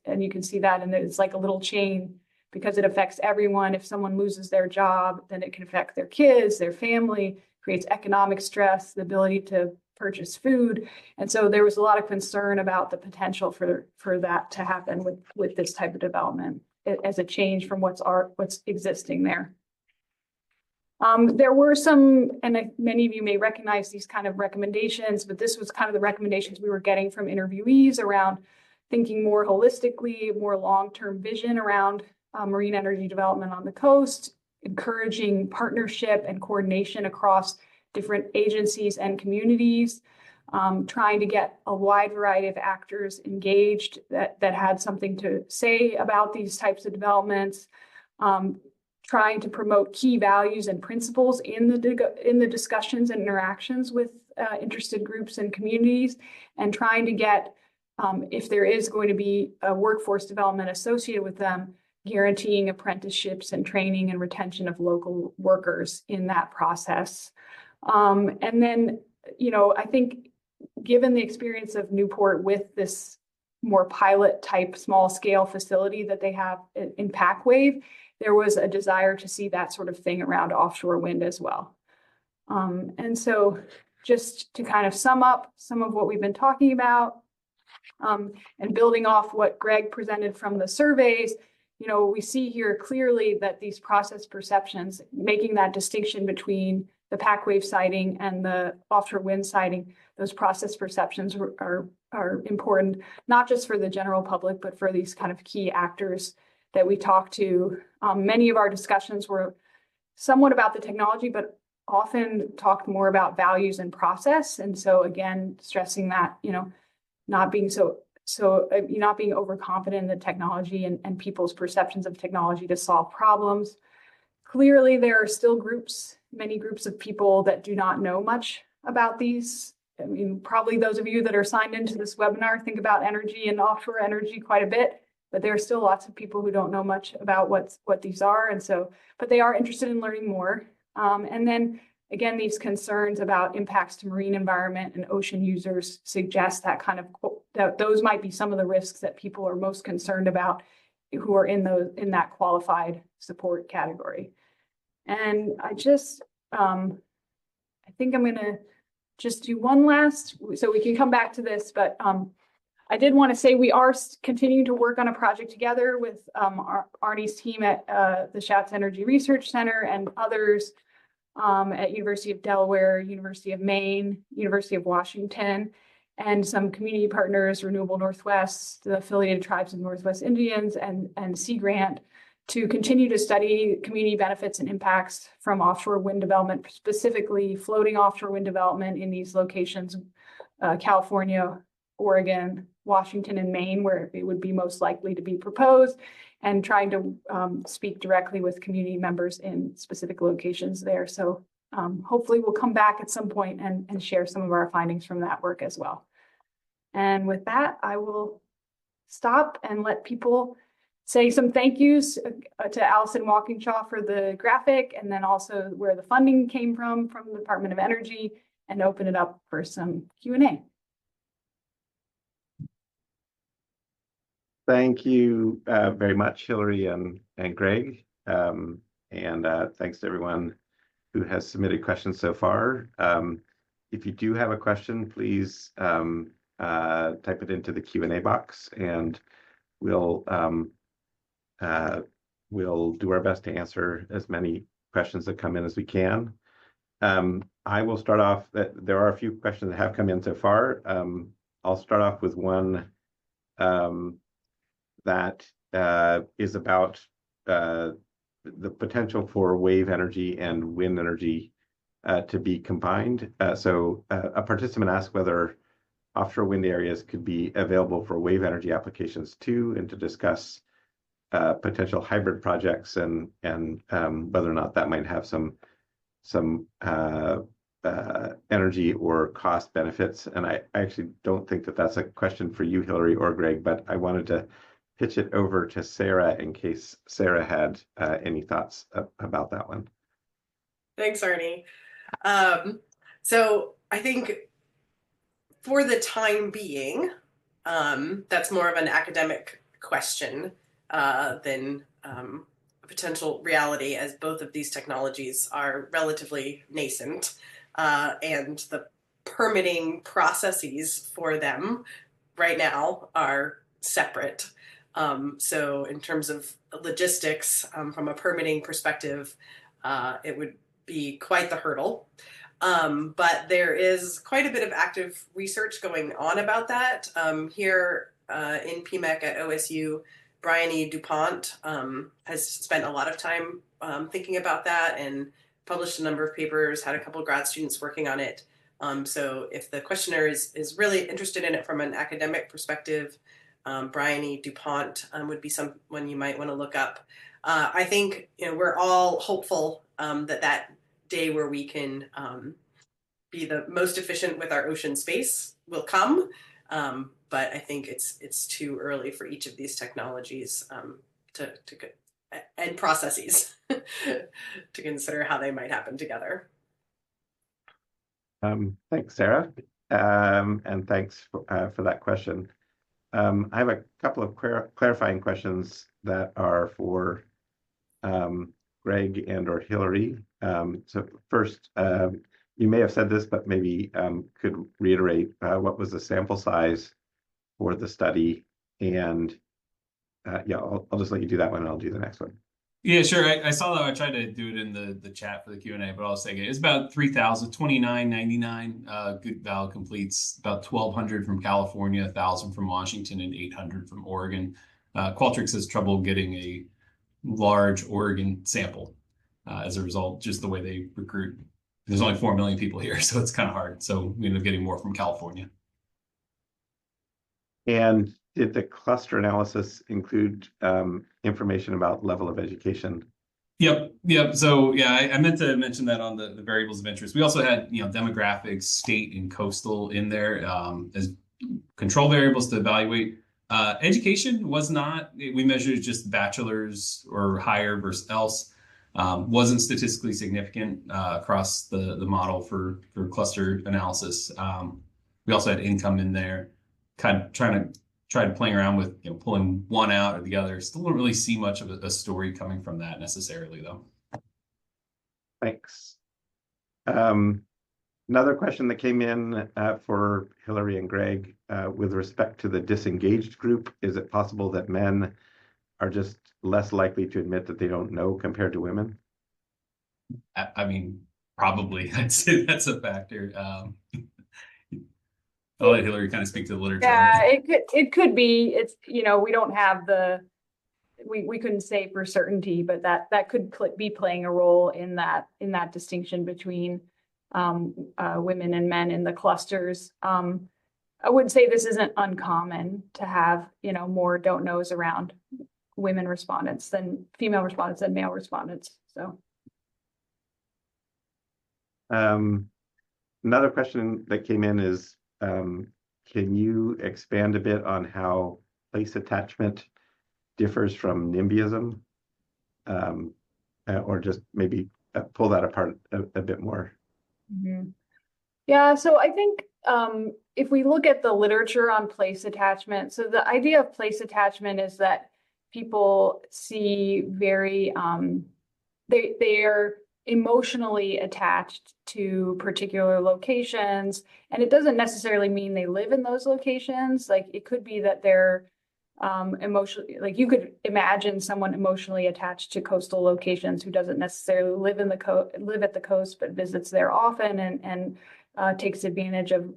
And you can see that, and it's like a little chain because it affects everyone. If someone loses their job, then it can affect their kids, their family, creates economic stress, the ability to purchase food. And so there was a lot of concern about the potential for that to happen with this type of development as a change from what's existing there. There were some, and many of you may recognize these kind of recommendations, but this was kind of the recommendations we were getting from interviewees around thinking more holistically, more long-term vision around marine energy development on the coast, encouraging partnership and coordination across different agencies and communities, trying to get a wide variety of actors engaged that had something to say about these types of developments, trying to promote key values and principles in the discussions and interactions with interested groups and communities, and trying to get, if there is going to be a workforce development associated with them, guaranteeing apprenticeships and training and retention of local workers in that process. And then, I think given the experience of Newport with this more pilot type small scale facility that they have in PacWave, there was a desire to see that sort of thing around offshore wind as well. And so just to kind of sum up some of what we've been talking about, and building off what Greg presented from the surveys, we see here clearly that these process perceptions, making that distinction between the PacWave siting and the offshore wind siting, those process perceptions are important, not just for the general public, but for these kind of key actors that we talk to. Many of our discussions were somewhat about the technology, but often talked more about values and process. And so again, stressing that, not being not being overconfident in the technology and people's perceptions of technology to solve problems. Clearly, there are still many groups of people that do not know much about these. I mean, probably those of you that are signed into this webinar think about energy and offshore energy quite a bit, but there are still lots of people who don't know much about what these are. And so, but they are interested in learning more. And then again, these concerns about impacts to marine environment and ocean users suggest that those might be some of the risks that people are most concerned about who are in that qualified support category. And I think I'm gonna just do one last, so we can come back to this, but I did want to say we are continuing to work on a project together with Arnie's team at the Schatz Energy Research Center and others at University of Delaware, University of Maine, University of Washington, and some community partners, Renewable Northwest, the affiliated tribes of Northwest Indians, and Sea Grant, to continue to study community benefits and impacts from offshore wind development, specifically floating offshore wind development in these locations, California, Oregon, Washington, and Maine, where it would be most likely to be proposed, and trying to speak directly with community members in specific locations there. So hopefully we'll come back at some point and share some of our findings from that work as well. And with that, I will stop and let people say some thank yous to Allison Walkinshaw for the graphic, and then also where the funding came from the Department of Energy, and open it up for some Q&A. Thank you very much, Hilary and Greg. Thanks to everyone who has submitted questions so far. If you do have a question, please type it into the Q&A box, and we'll do our best to answer as many questions that come in as we can. I will start off. There are a few questions that have come in so far. I'll start off with one that is about the potential for wave energy and wind energy to be combined. So a participant asked whether offshore wind areas could be available for wave energy applications too, and to discuss potential hybrid projects and whether or not that might have some energy or cost benefits. And I actually don't think that that's a question for you, Hilary or Greg, but I wanted to pitch it over to Sarah in case Sarah had any thoughts about that one. Thanks, Arnie. So I think for the time being, that's more of an academic question than a potential reality, as both of these technologies are relatively nascent, and the permitting processes for them right now are separate. So in terms of logistics, from a permitting perspective, it would be quite the hurdle. But there is quite a bit of active research going on about that. Here in PMEC at OSU, Bryony DuPont has spent a lot of time thinking about that and published a number of papers, had a couple of grad students working on it. So if the questioner is really interested in it from an academic perspective, Bryony DuPont would be someone you might want to look up. I think we're all hopeful that day where we can be the most efficient with our ocean space will come, but I think it's too early for each of these technologies and processes to consider how they might happen together. Thanks, Sarah, and thanks for that question. I have a couple of clarifying questions that are for Greg and or Hilary. So first, you may have said this, but maybe could reiterate what was the sample size for the study? And yeah, I'll just let you do that one and I'll do the next one. Yeah, sure. I saw that. I tried to do it in the chat for the Q&A, but I'll say it. It's about 3,000, 29.99 good valid completes, about 1,200 from California, 1,000 from Washington, and 800 from Oregon. Qualtrics has trouble getting a large Oregon sample as a result, just the way they recruit. There's only 4 million people here, so it's kind of hard. So we end up getting more from California. And did the cluster analysis include information about level of education? Yep. So yeah, I meant to mention that on the variables of interest. We also had demographics, state and coastal in there as control variables to evaluate. Education was not. We measured just bachelor's or higher versus else. Wasn't statistically significant across the model for cluster analysis. We also had income in there, kind of tried playing around with pulling one out or the other. Still don't really see much of a story coming from that necessarily, though. Thanks. Another question that came in for Hilary and Greg with respect to the disengaged group, is it possible that men are just less likely to admit that they don't know compared to women? I mean, probably. I'd say that's a factor. I'll let Hilary kind of speak to the literature. Yeah, it could be. It's we don't have we couldn't say for certainty, but that could be playing a role in that distinction between women and men in the clusters. I would say this isn't uncommon to have more don't knows around women respondents than female respondents than male respondents. So another question that came in is, can you expand a bit on how place attachment differs from NIMBYism, or just maybe pull that apart a bit more? Mm-hmm. Yeah, so I think if we look at the literature on place attachment, so the idea of place attachment is that people see very, they are emotionally attached to particular locations, and it doesn't necessarily mean they live in those locations. Like it could be that they're emotionally, like you could imagine someone emotionally attached to coastal locations who doesn't necessarily live in live at the coast but visits there often and takes advantage of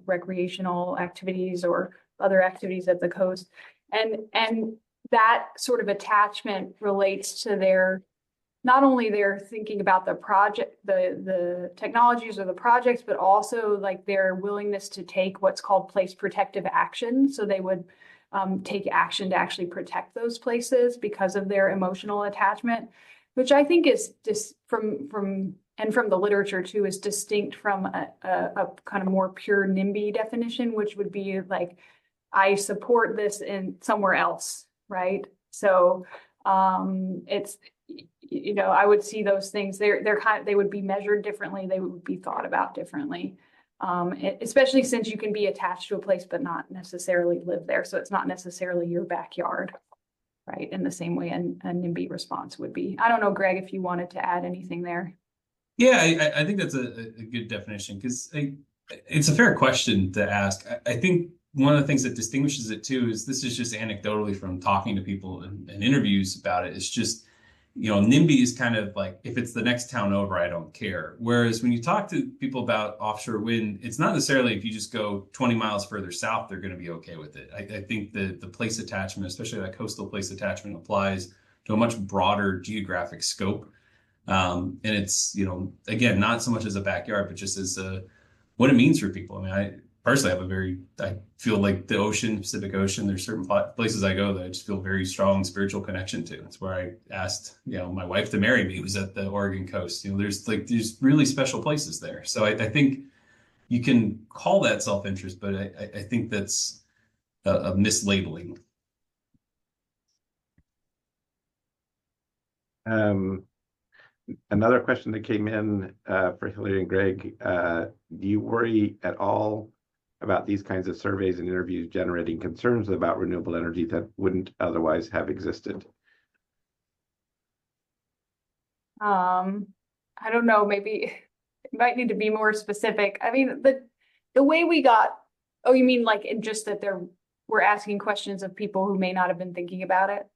recreational activities or other activities at the coast, and that sort of attachment relates to their not only they're thinking about the project, the technologies or the projects, but also like their willingness to take what's called place protective action. So they would take action to actually protect those places because of their emotional attachment, which I think is just from the literature too, is distinct from a kind of more pure NIMBY definition, which would be like, I support this in somewhere else, right? So it's, you know, I would see those things. They would be measured differently. They would be thought about differently, especially since you can be attached to a place but not necessarily live there. So it's not necessarily your backyard, right? In the same way a NIMBY response would be. I don't know, Greg, if you wanted to add anything there. Yeah, I think that's a good definition, because it's a fair question to ask. I think one of the things that distinguishes it too is, this is just anecdotally from talking to people and interviews about it. It's just, you know, NIMBY is kind of like, if it's the next town over, I don't care. Whereas when you talk to people about offshore wind, it's not necessarily if you just go 20 miles further south, they're going to be okay with it. I think the place attachment, especially that coastal place attachment, applies to a much broader geographic scope. And it's, you know, again, not so much as a backyard, but just as what it means for people. I mean, I personally have I feel like the ocean, Pacific Ocean, there's certain places I go that I just feel very strong spiritual connection to. It's where I asked, you know, my wife to marry me. It was at the Oregon coast. You know, there's really special places there. So I think you can call that self-interest, but I think that's a mislabeling. Another question that came in for Hilary and Greg, do you worry at all about these kinds of surveys and interviews generating concerns about renewable energy that wouldn't otherwise have existed? I don't know, maybe it might need to be more specific. I mean, the way we got, oh, you mean like just that we're asking questions of people who may not have been thinking about it?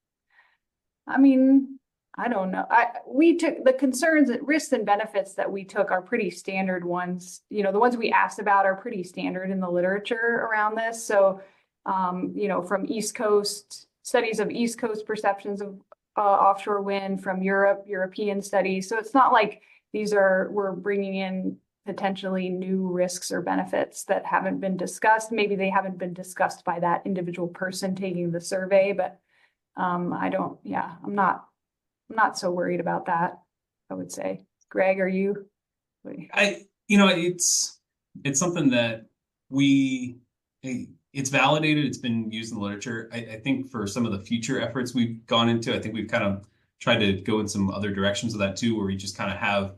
I mean, I don't know. We took the concerns, risks and benefits that we took are pretty standard ones. You know, the ones we asked about are pretty standard in the literature around this. So, you know, from East Coast studies of East Coast perceptions of offshore wind, from European studies. So it's not like we're bringing in potentially new risks or benefits that haven't been discussed. Maybe they haven't been discussed by that individual person taking the survey, but I'm not so worried about that, I would say. Greg, are you? You know, it's something that it's validated. It's been used in the literature. I think for some of the future efforts we've gone into, I think we've kind of tried to go in some other directions of that too, where we just kind of have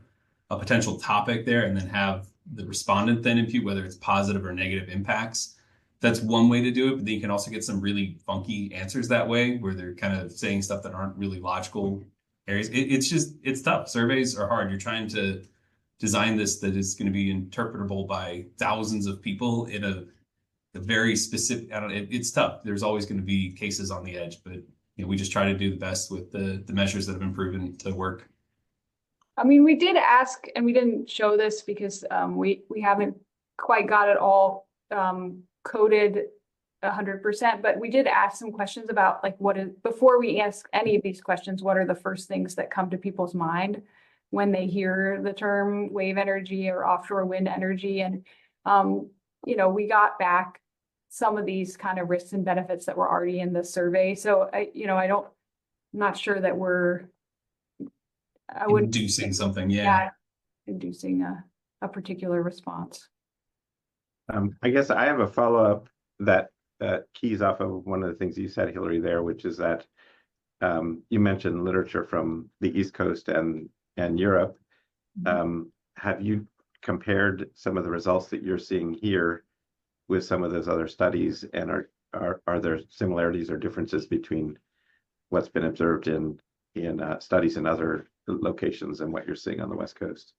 a potential topic there and then have the respondent then impute whether it's positive or negative impacts. That's one way to do it, but then you can also get some really funky answers that way, where they're kind of saying stuff that aren't really logical areas. It's tough. Surveys are hard. You're trying to design this that is going to be interpretable by thousands of people in a very specific, it's tough. There's always going to be cases on the edge, but you know, we just try to do the best with the measures that have been proven to work. I mean, we did ask, and we didn't show this because we haven't quite got it all coded 100%, but we did ask some questions about like before we ask any of these questions, what are the first things that come to people's mind when they hear the term wave energy or offshore wind energy? And you know, we got back some of these kind of risks and benefits that were already in the survey. So I'm not sure that I wouldn't inducing something, inducing a particular response. I guess I have a follow-up that keys off of one of the things you said, Hilary, there, which is that you mentioned literature from the East Coast and Europe. Have you compared some of the results that you're seeing here with some of those other studies, and are there similarities or differences between what's been observed in studies in other locations and what you're seeing on the West Coast?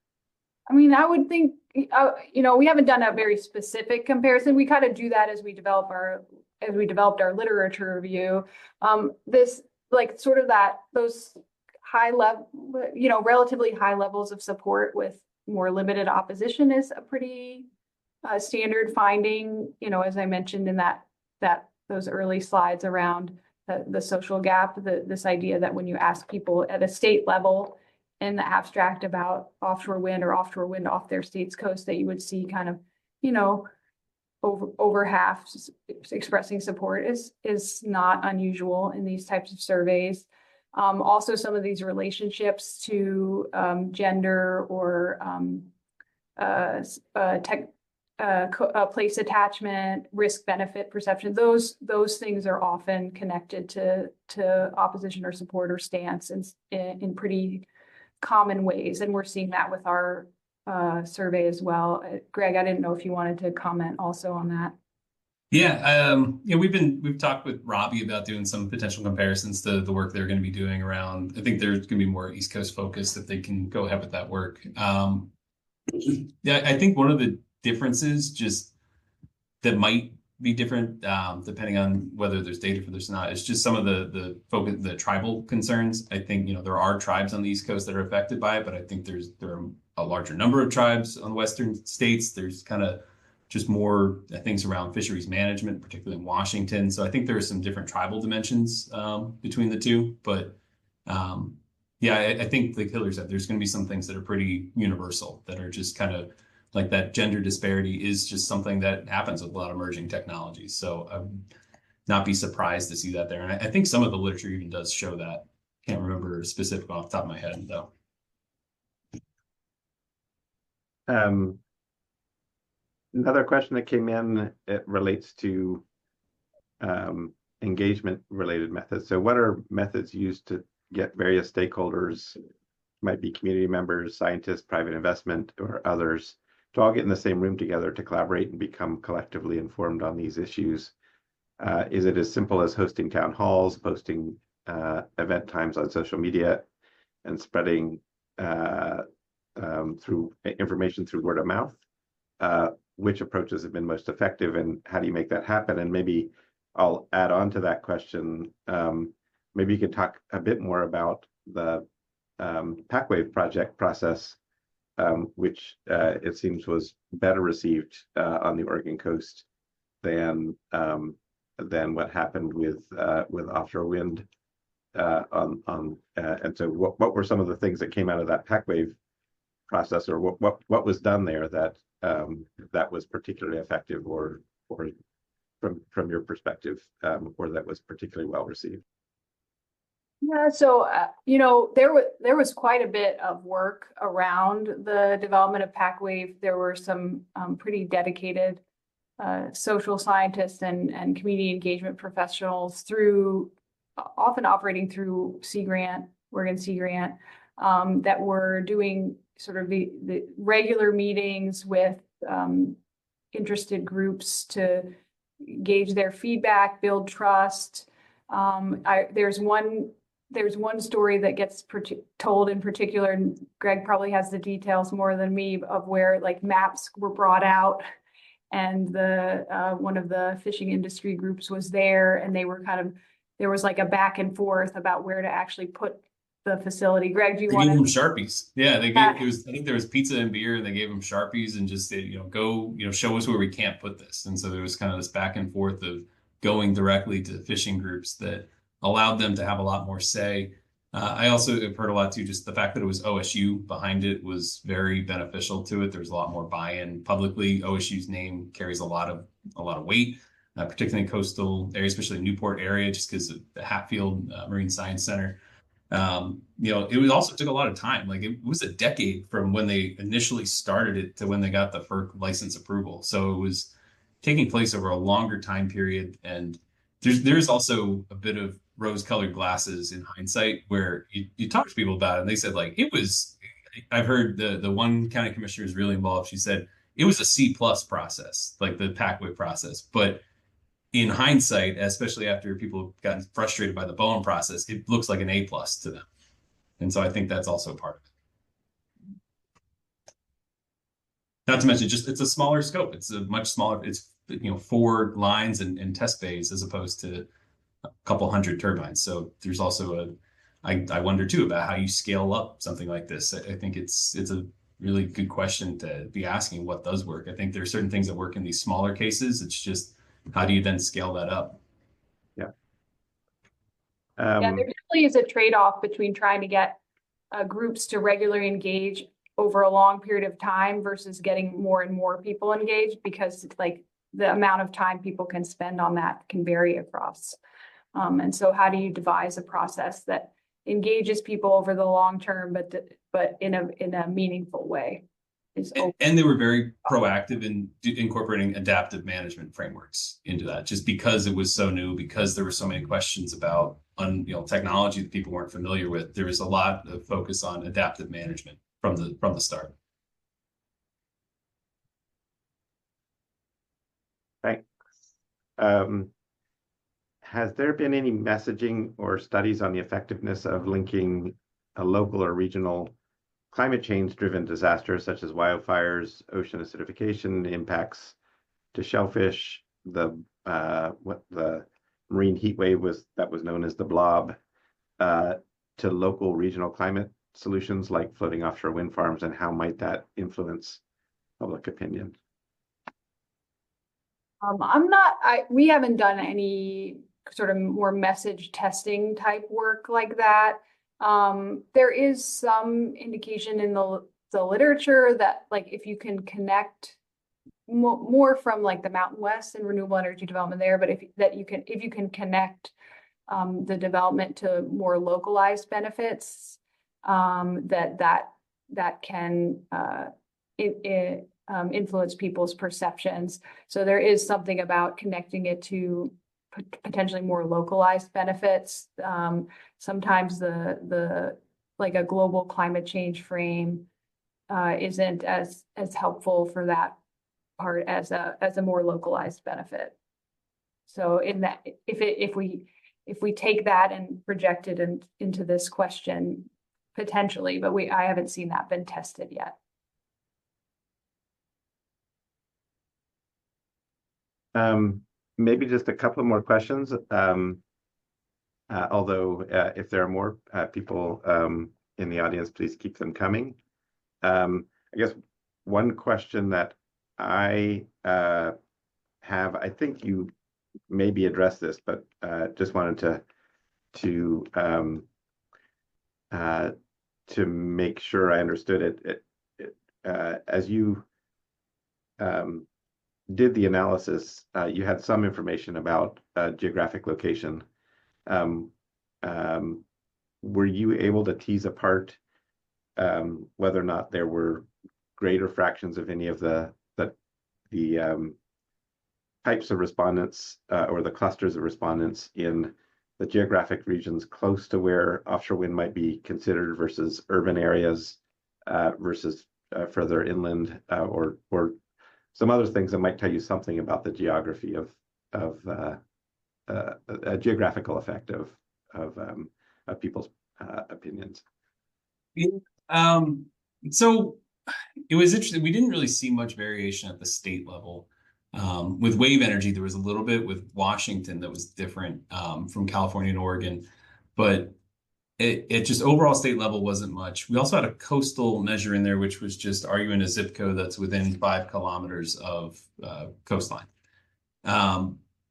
I mean, I would think, you know, we haven't done a very specific comparison. We kind of do that as we developed our literature review. This, like, sort of those high level, you know, relatively high levels of support with more limited opposition is a pretty standard finding. You know, as I mentioned in those early slides around the social gap, this idea that when you ask people at a state level, in the abstract about offshore wind or offshore wind off their state's coast that you would see kind of, over half expressing support is not unusual in these types of surveys. Also, some of these relationships to gender or place attachment, risk benefit perception, those things are often connected to opposition or support or stance in pretty common ways. And we're seeing that with our survey as well. Greg, I didn't know if you wanted to comment also on that. Yeah, we've talked with Robbie about doing some potential comparisons to the work they're going to be doing around. I think there's going to be more East Coast focused if they can go ahead with that work. Yeah, I think one of the differences just that might be different depending on whether there's data for this or not. It's just some of the focus, the tribal concerns. I think there are tribes on the East Coast that are affected by it, but I think there are a larger number of tribes on Western states. There's kind of just more things around fisheries management, particularly in Washington. So I think there are some different tribal dimensions between the two. But yeah, I think like Hilary said, there's going to be some things that are pretty universal that are just kind of like that gender disparity is just something that happens with a lot of emerging technologies. So I'd not be surprised to see that there. And I think some of the literature even does show that. Can't remember specific off the top of my head though. Another question that came in, it relates to engagement-related methods. So what are methods used to get various stakeholders, might be community members, scientists, private investment, or others, to all get in the same room together to collaborate and become collectively informed on these issues? Is it as simple as hosting town halls, posting event times on social media, and spreading through information through word of mouth? Which approaches have been most effective, and how do you make that happen? And maybe I'll add on to that question. Maybe you could talk a bit more about the PackWave project process, which it seems was better received on the Oregon coast than what happened with offshore wind. And so, what were some of the things that came out of that PackWave process, or what was done there that that was particularly effective, or from your perspective, or that was particularly well received? Yeah, so there was quite a bit of work around the development of PackWave. There were some pretty dedicated social scientists and community engagement professionals often operating through Oregon Sea Grant, that were doing sort of the regular meetings with interested groups to gauge their feedback, build trust. There's one story that gets told in particular, and Greg probably has the details more than me, of where like maps were brought out, and one of the fishing industry groups was there, and there was like a back and forth about where to actually put the facility. Greg, do you want to? They gave them Sharpies. Yeah, I think there was pizza and beer, and they gave them Sharpies and just said, go, show us where we can't put this. And so there was kind of this back and forth of going directly to fishing groups that allowed them to have a lot more say. I also have heard a lot too, just the fact that it was OSU behind it was very beneficial to it. There's a lot more buy-in publicly. OSU's name carries a lot of weight, particularly in coastal areas, especially Newport area, just because of the Hatfield Marine Science Center. It also took a lot of time. Like it was a decade from when they initially started it to when they got the FERC license approval. So it was taking place over a longer time period. And there's also a bit of rose-colored glasses in hindsight, where you talk to people about it and they said like I've heard the one county commissioner is really involved. She said it was a C+ process, like the PackWave process, but in hindsight, especially after people have gotten frustrated by the Bowen process, it looks like an A+ to them. And so I think that's also part of it. Not to mention, just it's a smaller scope. It's a much smaller, it's 4 lines and test bays as opposed to a couple hundred turbines. So there's also I wonder too about how you scale up something like this. I think it's a really good question to be asking, what does work? I think there are certain things that work in these smaller cases. It's just, how do you then scale that up? Yeah. Yeah, there definitely is a trade-off between trying to get groups to regularly engage over a long period of time versus getting more and more people engaged, because like the amount of time people can spend on that can vary across. And so how do you devise a process that engages people over the long term, but in a meaningful way? And they were very proactive in incorporating adaptive management frameworks into that, just because it was so new, because there were so many questions about technology that people weren't familiar with. There was a lot of focus on adaptive management from the start. Thanks. Has there been any messaging or studies on the effectiveness of linking a local or regional climate change-driven disasters such as wildfires, ocean acidification, impacts to shellfish, what the marine heat wave was known as the blob, to local regional climate solutions like floating offshore wind farms, and how might that influence public opinion? We haven't done any sort of more message testing type work like that. There is some indication in the literature that like if you can connect more from like the Mountain West and renewable energy development there, but if you can connect the development to more localized benefits, that can influence people's perceptions. So there is something about connecting it to potentially more localized benefits. Sometimes the like a global climate change frame isn't as helpful for that part as a more localized benefit. So in that, if we take that and project it into this question, potentially, but I haven't seen that been tested yet. Maybe just a couple more questions. Although if there are more people in the audience, please keep them coming. I guess one question that I have, I think you maybe addressed this, but just wanted to make sure I understood it. As you did the analysis, you had some information about geographic location. Were you able to tease apart whether or not there were greater fractions of any of the types of respondents or the clusters of respondents in the geographic regions close to where offshore wind might be considered versus urban areas versus further inland or some other things that might tell you something about the geography of a geographical effect of people's opinions? So it was interesting. We didn't really see much variation at the state level. With wave energy, there was a little bit with Washington that was different from California and Oregon, but it just overall state level wasn't much. We also had a coastal measure in there, which was just, are you in a zip code that's within 5 kilometers of coastline?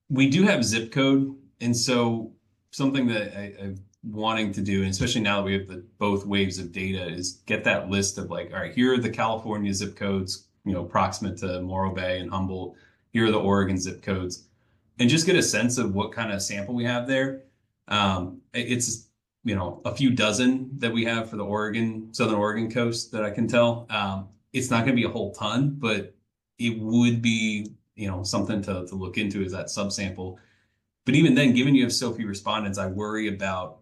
We do have zip code, and so something that I'm wanting to do, and especially now that we have both waves of data, is get that list of like, all right, here are the California zip codes, proximate to Morro Bay and Humboldt. Here are the Oregon zip codes, and just get a sense of what kind of sample we have there. It's a few dozen that we have for the Southern Oregon coast that I can tell. It's not going to be a whole ton, but it would be, something to look into as that subsample. But even then, given you have so few respondents, I worry about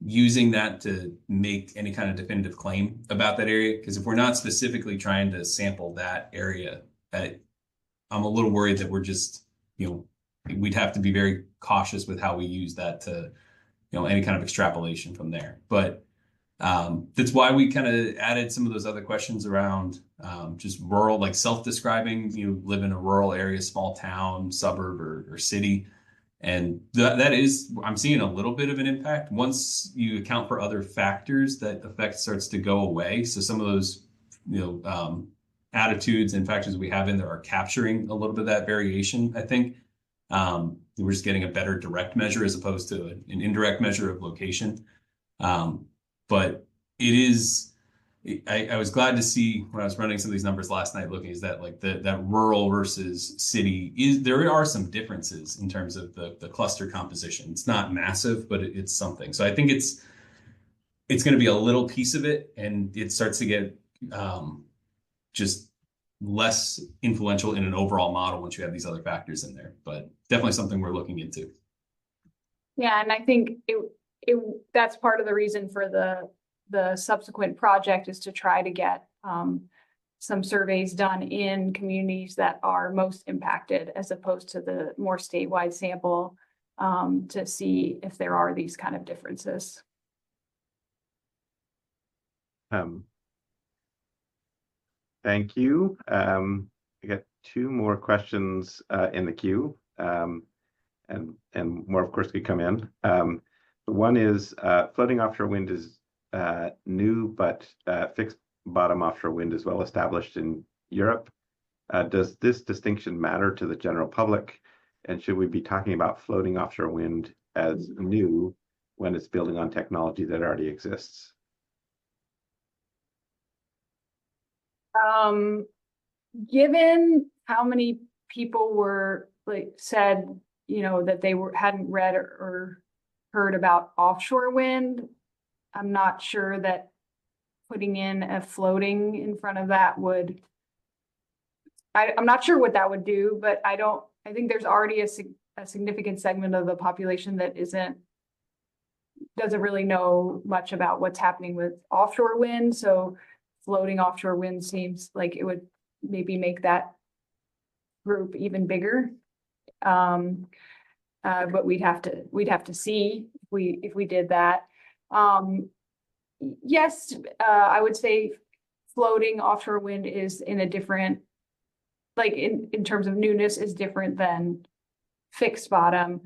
using that to make any kind of definitive claim about that area. Because if we're not specifically trying to sample that area, I'm a little worried that we're just, we'd have to be very cautious with how we use that to, any kind of extrapolation from there. But that's why we kind of added some of those other questions around just rural, like self-describing, you live in a rural area, small town, suburb, or city. And that is, I'm seeing a little bit of an impact. Once you account for other factors, that effect starts to go away. So some of those, attitudes and factors we have in there are capturing a little bit of that variation, I think. We're just getting a better direct measure as opposed to an indirect measure of location. But it is. I was glad to see when I was running some of these numbers last night, looking is that like that rural versus city there are some differences in terms of the cluster composition. It's not massive, but it's something. So I think it's going to be a little piece of it, and it starts to get just less influential in an overall model once you have these other factors in there. But definitely something we're looking into. Yeah, and I think that's part of the reason for the subsequent project is to try to get some surveys done in communities that are most impacted as opposed to the more statewide sample to see if there are these kind of differences. Thank you. I got two more questions in the queue, and more, of course, could come in. One is floating offshore wind is new, but fixed bottom offshore wind is well established in Europe. Does this distinction matter to the general public? And should we be talking about floating offshore wind as new when it's building on technology that already exists? Given how many people were said, that they hadn't read or heard about offshore wind, I'm not sure that putting in a floating in front of that would, I'm not sure what that would do, but I think there's already a significant segment of the population that doesn't really know much about what's happening with offshore wind. So floating offshore wind seems like it would maybe make that group even bigger. But we'd have to see if we did that. Yes, I would say floating offshore wind is in a different, like in terms of newness, is different than fixed bottom.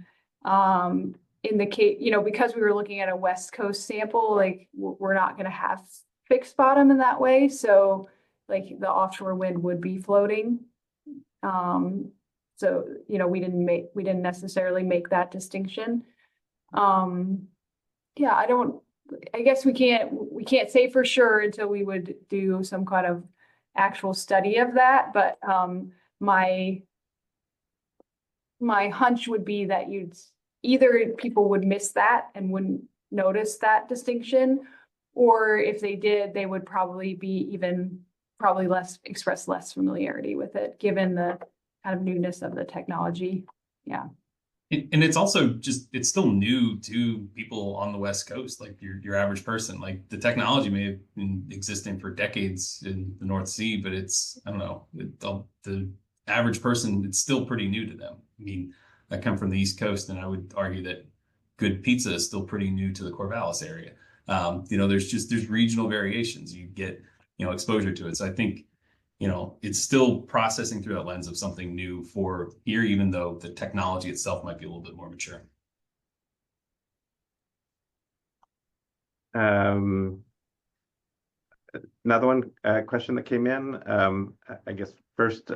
In the case, because we were looking at a West Coast sample, like we're not going to have fixed bottom in that way. So like the offshore wind would be floating. So, we didn't necessarily make that distinction. Yeah, I guess we can't say for sure until we would do some kind of actual study of that. But my hunch would be that either people would miss that and wouldn't notice that distinction, or if they did, they would probably express less familiarity with it, given the kind of newness of the technology. Yeah. And it's also it's still new to people on the West Coast, like your average person. Like the technology may have been existing for decades in the North Sea, but I don't know, the average person, it's still pretty new to them. I mean, I come from the East Coast, and I would argue that good pizza is still pretty new to the Corvallis area. There's regional variations. You get, exposure to it. So I think, it's still processing through that lens of something new for here, even though the technology itself might be a little bit more mature. Another one question that came in, I guess first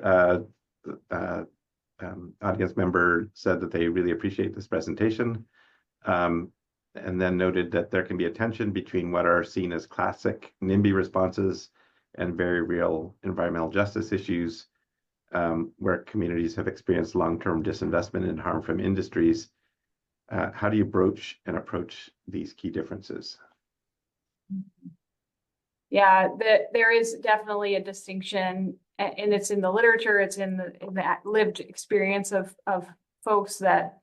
audience member said that they really appreciate this presentation, and then noted that there can be a tension between what are seen as classic NIMBY responses and very real environmental justice issues, where communities have experienced long-term disinvestment and harm from industries. How do you broach and approach these key differences? Yeah, there is definitely a distinction, and it's in the literature, it's in the lived experience of folks that,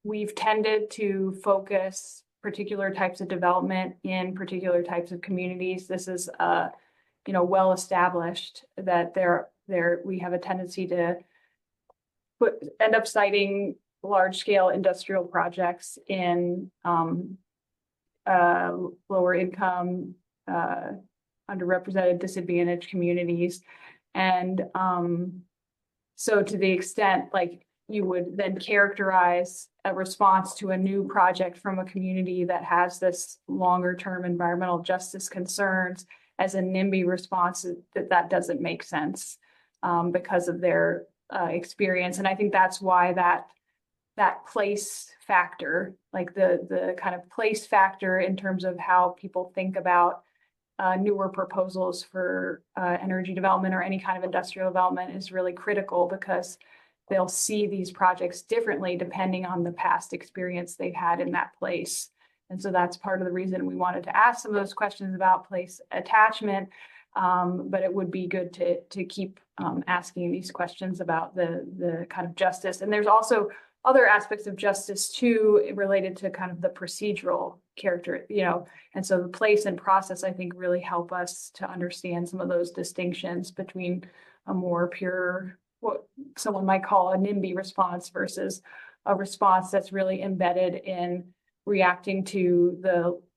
we've tended to focus particular types of development in particular types of communities. This is well established that we have a tendency to end up citing large scale industrial projects in lower income, underrepresented, disadvantaged communities. And so to the extent like you would then characterize a response to a new project from a community that has this longer term environmental justice concerns as a NIMBY response, that doesn't make sense because of their experience. And I think that's why that that place factor, like the kind of place factor in terms of how people think about newer proposals for energy development or any kind of industrial development is really critical, because they'll see these projects differently depending on the past experience they've had in that place. And so that's part of the reason we wanted to ask some of those questions about place attachment. But it would be good to keep asking these questions about the kind of justice. And there's also other aspects of justice too, related to kind of the procedural character, and so the place and process, I think, really help us to understand some of those distinctions between a more pure, what someone might call a NIMBY response, versus a response that's really embedded in reacting to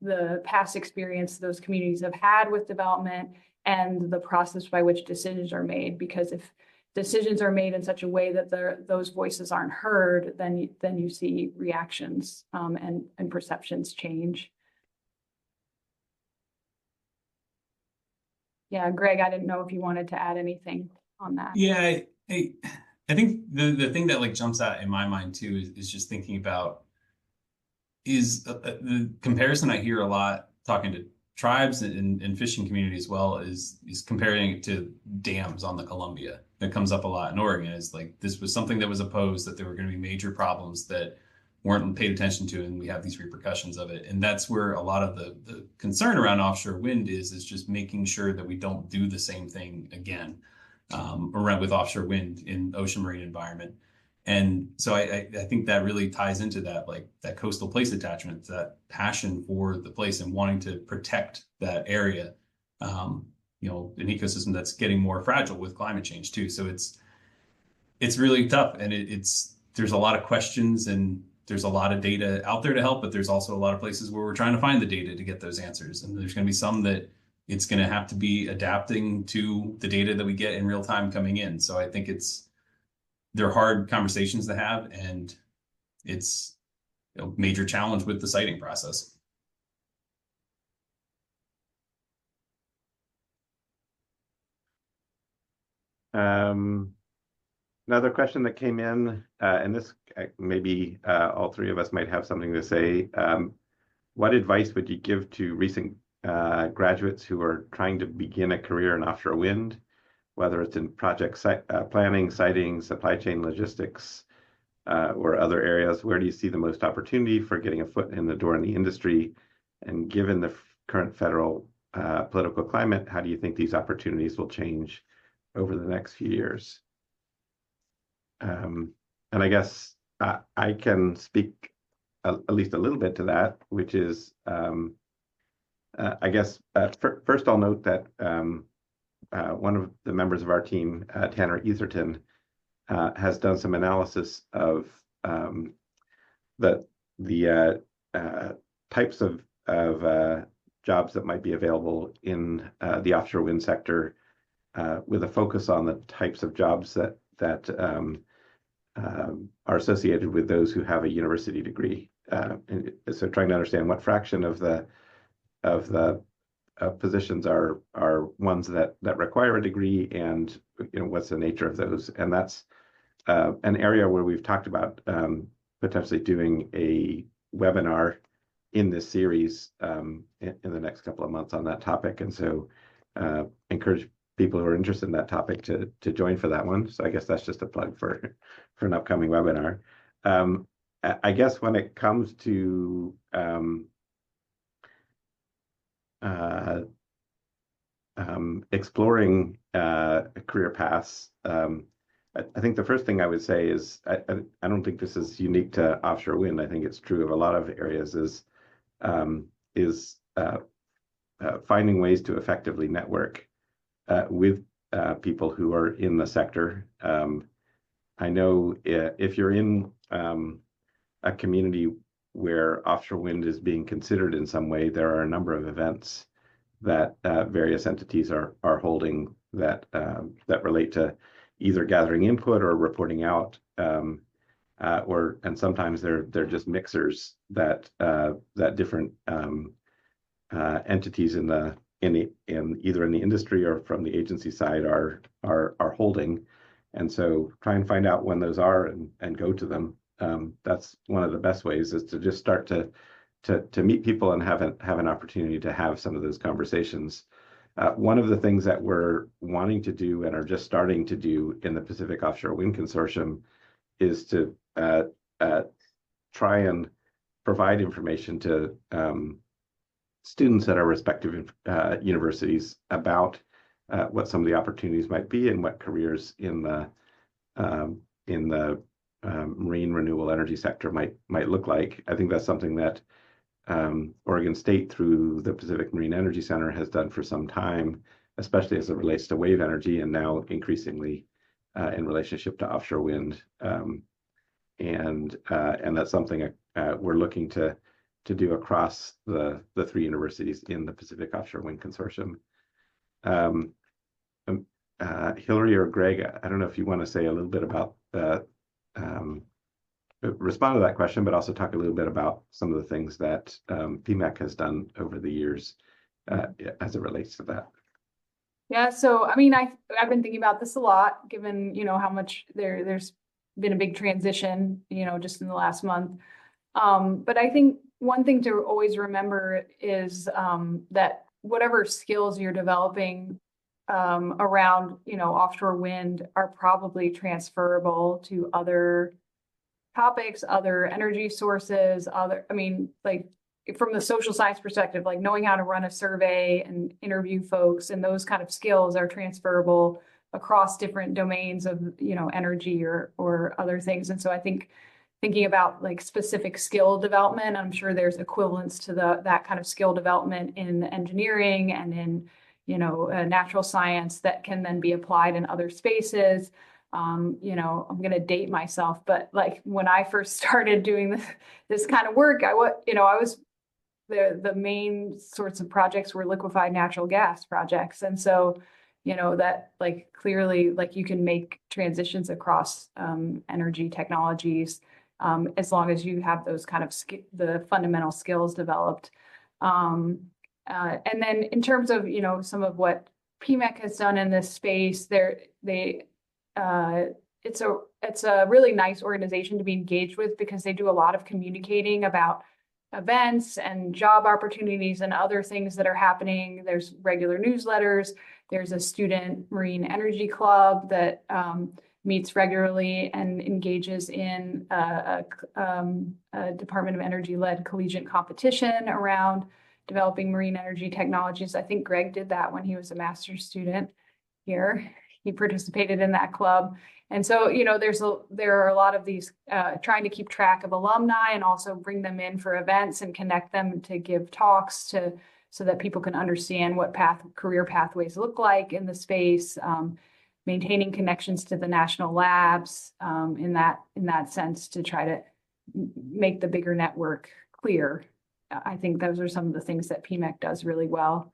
the past experience those communities have had with development and the process by which decisions are made. Because if decisions are made in such a way that those voices aren't heard, then you see reactions and perceptions change. Yeah, Greg, I didn't know if you wanted to add anything on that. Yeah, I think the thing that like jumps out in my mind too is just thinking about the comparison I hear a lot talking to tribes and fishing communities as well is comparing it to dams on the Columbia. That comes up a lot in Oregon. Is like, this was something that was opposed, that there were going to be major problems that weren't paid attention to, and we have these repercussions of it. And that's where a lot of the concern around offshore wind is just making sure that we don't do the same thing again around with offshore wind in ocean marine environment. And so I think that really ties into that, like that coastal place attachment, that passion for the place and wanting to protect that area, an ecosystem that's getting more fragile with climate change too. So it's really tough, and there's a lot of questions, and there's a lot of data out there to help, but there's also a lot of places where we're trying to find the data to get those answers. And there's going to be some that it's going to have to be adapting to the data that we get in real time coming in. So I think they're hard conversations to have, and it's a major challenge with the siting process. Another question that came in, and this maybe all three of us might have something to say. What advice would you give to recent graduates who are trying to begin a career in offshore wind, whether it's in project planning, siting, supply chain logistics, or other areas? Where do you see the most opportunity for getting a foot in the door in the industry? And given the current federal political climate, how do you think these opportunities will change over the next few years? And I guess I can speak at least a little bit to that, which is, I guess, first I'll note that one of the members of our team, Tanner Etherton, has done some analysis of the types of jobs that might be available in the offshore wind sector, with a focus on the types of jobs that are associated with those who have a university degree. And so trying to understand what fraction of the positions are ones that require a degree, and what's the nature of those. And that's an area where we've talked about potentially doing a webinar in this series in the next couple of months on that topic. And so encourage people who are interested in that topic to join for that one. So I guess that's just a plug for an upcoming webinar. I guess when it comes to exploring career paths, I think the first thing I would say is I don't think this is unique to offshore wind. I think it's true of a lot of areas, is finding ways to effectively network with people who are in the sector. I know if you're in a community where offshore wind is being considered in some way, there are a number of events that various entities are holding that relate to either gathering input or reporting out, and sometimes they're just mixers that different entities in either in the industry or from the agency side are holding. And so try and find out when those are and go to them. that's one of the best ways, is to just start to meet people and have an opportunity to have some of those conversations. One of the things that we're wanting to do and are just starting to do in the Pacific Offshore Wind Consortium is to try and provide information to students at our respective universities about what some of the opportunities might be and what careers in the marine renewable energy sector might look like. I think that's something that Oregon State, through the Pacific Marine Energy Center, has done for some time, especially as it relates to wave energy, and now increasingly in relationship to offshore wind. And that's something we're looking to do across the three universities in the Pacific Offshore Wind Consortium. Hilary or Greg, I don't know if you want to say a little bit about respond to that question, but also talk a little bit about some of the things that PMAC has done over the years as it relates to that. Yeah, so I mean, I've been thinking about this a lot, given how much there's been a big transition, just in the last month. But I think one thing to always remember is that whatever skills you're developing around offshore wind are probably transferable to other topics, other energy sources, like from the social science perspective, like knowing how to run a survey and interview folks, and those kind of skills are transferable across different domains of energy or other things. And so I think thinking about like specific skill development, I'm sure there's equivalents to that kind of skill development in engineering and in natural science that can then be applied in other spaces. I'm going to date myself, but like when I first started doing this kind of work, I was the main sorts of projects were liquefied natural gas projects. And so, that like clearly, like you can make transitions across energy technologies as long as you have those kind of the fundamental skills developed. And then in terms of, some of what PMAC has done in this space, it's a really nice organization to be engaged with, because they do a lot of communicating about events and job opportunities and other things that are happening. There's regular newsletters. There's a student marine energy club that meets regularly and engages in a Department of Energy-led collegiate competition around developing marine energy technologies. I think Greg did that when he was a master's student here. He participated in that club. And so, there are a lot of these trying to keep track of alumni and also bring them in for events and connect them to give talks so that people can understand what career pathways look like in the space, maintaining connections to the national labs in that sense to try to make the bigger network clear. I think those are some of the things that PMAC does really well.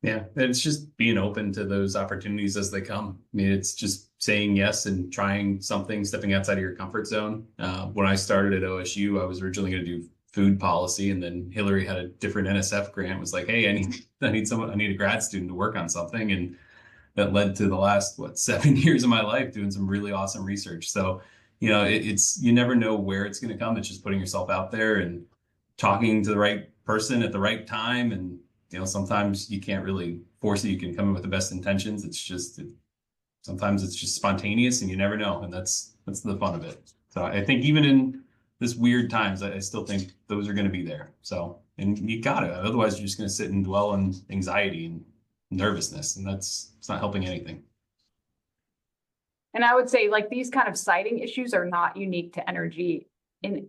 Yeah, it's just being open to those opportunities as they come. I mean, it's just saying yes and trying something, stepping outside of your comfort zone. When I started at OSU, I was originally going to do food policy, and then Hilary had a different NSF grant. Was like, hey, I need a grad student to work on something, and that led to the last 7 years of my life doing some really awesome research. So, it's you never know where it's going to come. It's just putting yourself out there and talking to the right person at the right time. And sometimes you can't really force it. You can come in with the best intentions. Sometimes it's just spontaneous, and you never know. And that's the fun of it. So I think even in this weird times, I still think those are going to be there. So, and you got it. Otherwise, you're just going to sit and dwell on anxiety and nervousness, and it's not helping anything. And I would say like these kind of siting issues are not unique to energy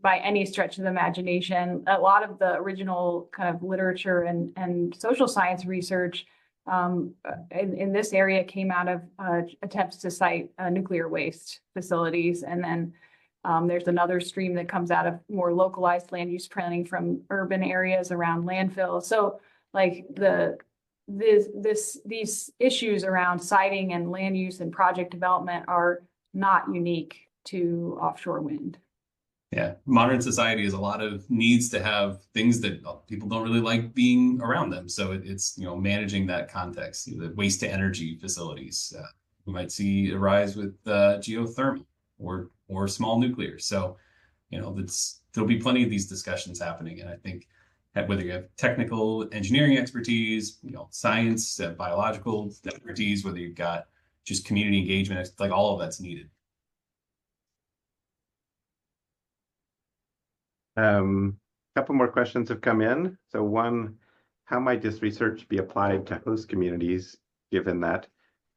by any stretch of the imagination. A lot of the original kind of literature and social science research in this area came out of attempts to cite nuclear waste facilities. And then there's another stream that comes out of more localized land use planning from urban areas around landfills. So like these issues around siting and land use and project development are not unique to offshore wind. Yeah, modern society has a lot of needs to have things that people don't really like being around them. So it's managing that context. The waste to energy facilities we might see a rise with geothermal or or small nuclear. So, there'll be plenty of these discussions happening. And I think that whether you have technical engineering expertise, science, biological expertise, whether you've got just community engagement, like all of that's needed. Couple more questions have come in. So one, how might this research be applied to host communities, given that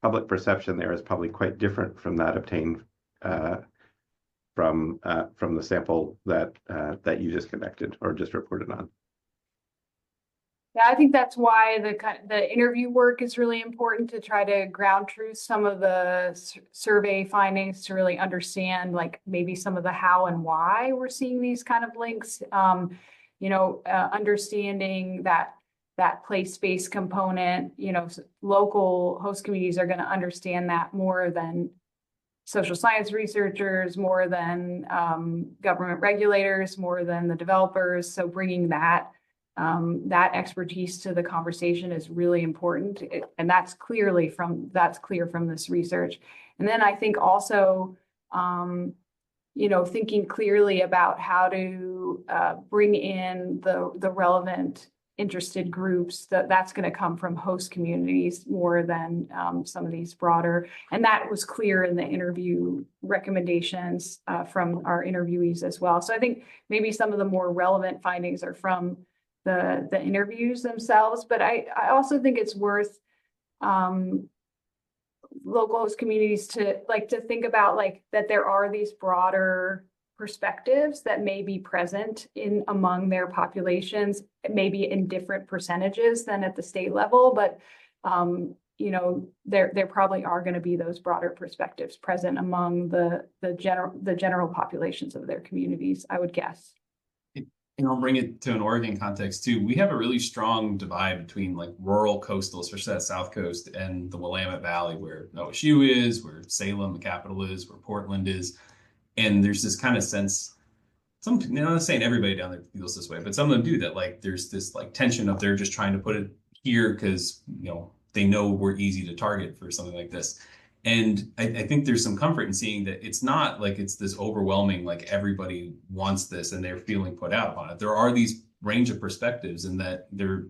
public perception there is probably quite different from that obtained from the sample that you just conducted or just reported on? Yeah, I think that's why the interview work is really important, to try to ground truth some of the survey findings, to really understand like maybe some of the how and why we're seeing these kind of links. Understanding that place-based component, local host communities are going to understand that more than social science researchers, more than government regulators, more than the developers. So bringing that expertise to the conversation is really important, and that's clear from this research. And then I think also, thinking clearly about how to bring in the relevant interested groups, that's going to come from host communities more than some of these broader. And that was clear in the interview recommendations from our interviewees as well. So I think maybe some of the more relevant findings are from the interviews themselves, but I also think it's worth local host communities to think about that there are these broader perspectives that may be present among their populations, maybe in different percentages than at the state level, but there probably are going to be those broader perspectives present among the general populations of their communities, I would guess. And I'll bring it to an Oregon context too. We have a really strong divide between like rural coastal, especially that South Coast, and the Willamette Valley, where OSU is, where Salem, the capital, is, where Portland is. And there's this kind of sense, I'm not saying everybody down there feels this way, but some of them do, that like there's this like tension of they're just trying to put it here because they know we're easy to target for something like this. And I think there's some comfort in seeing that it's not like it's this overwhelming, like everybody wants this and they're feeling put out upon it. There are these range of perspectives, and that they're,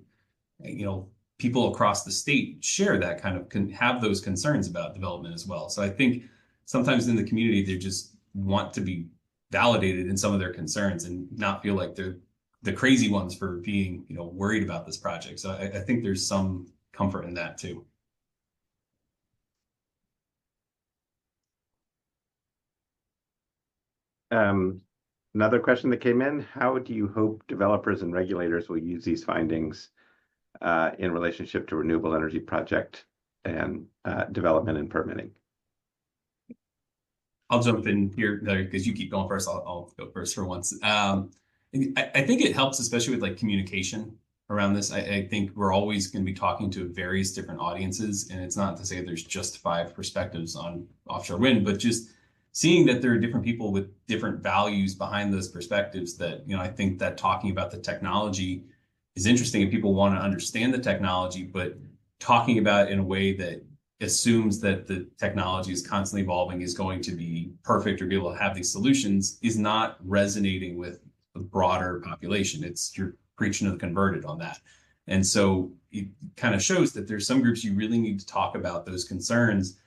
people across the state share that kind of have those concerns about development as well. So I think sometimes in the community, they just want to be validated in some of their concerns and not feel like they're the crazy ones for being, worried about this project. So I think there's some comfort in that too. Another question that came in: how do you hope developers and regulators will use these findings in relationship to renewable energy project and development and permitting? I'll jump in here because you keep going first. I'll go first for once. I think it helps, especially with like communication around this. I think we're always going to be talking to various different audiences, and it's not to say there's just 5 perspectives on offshore wind, but just seeing that there are different people with different values behind those perspectives. That I think that talking about the technology is interesting, and people want to understand the technology, but talking about it in a way that assumes that the technology is constantly evolving, is going to be perfect or be able to have these solutions, is not resonating with the broader population. You're preaching to the converted on that. And so it kind of shows that there's some groups you really need to talk about those concerns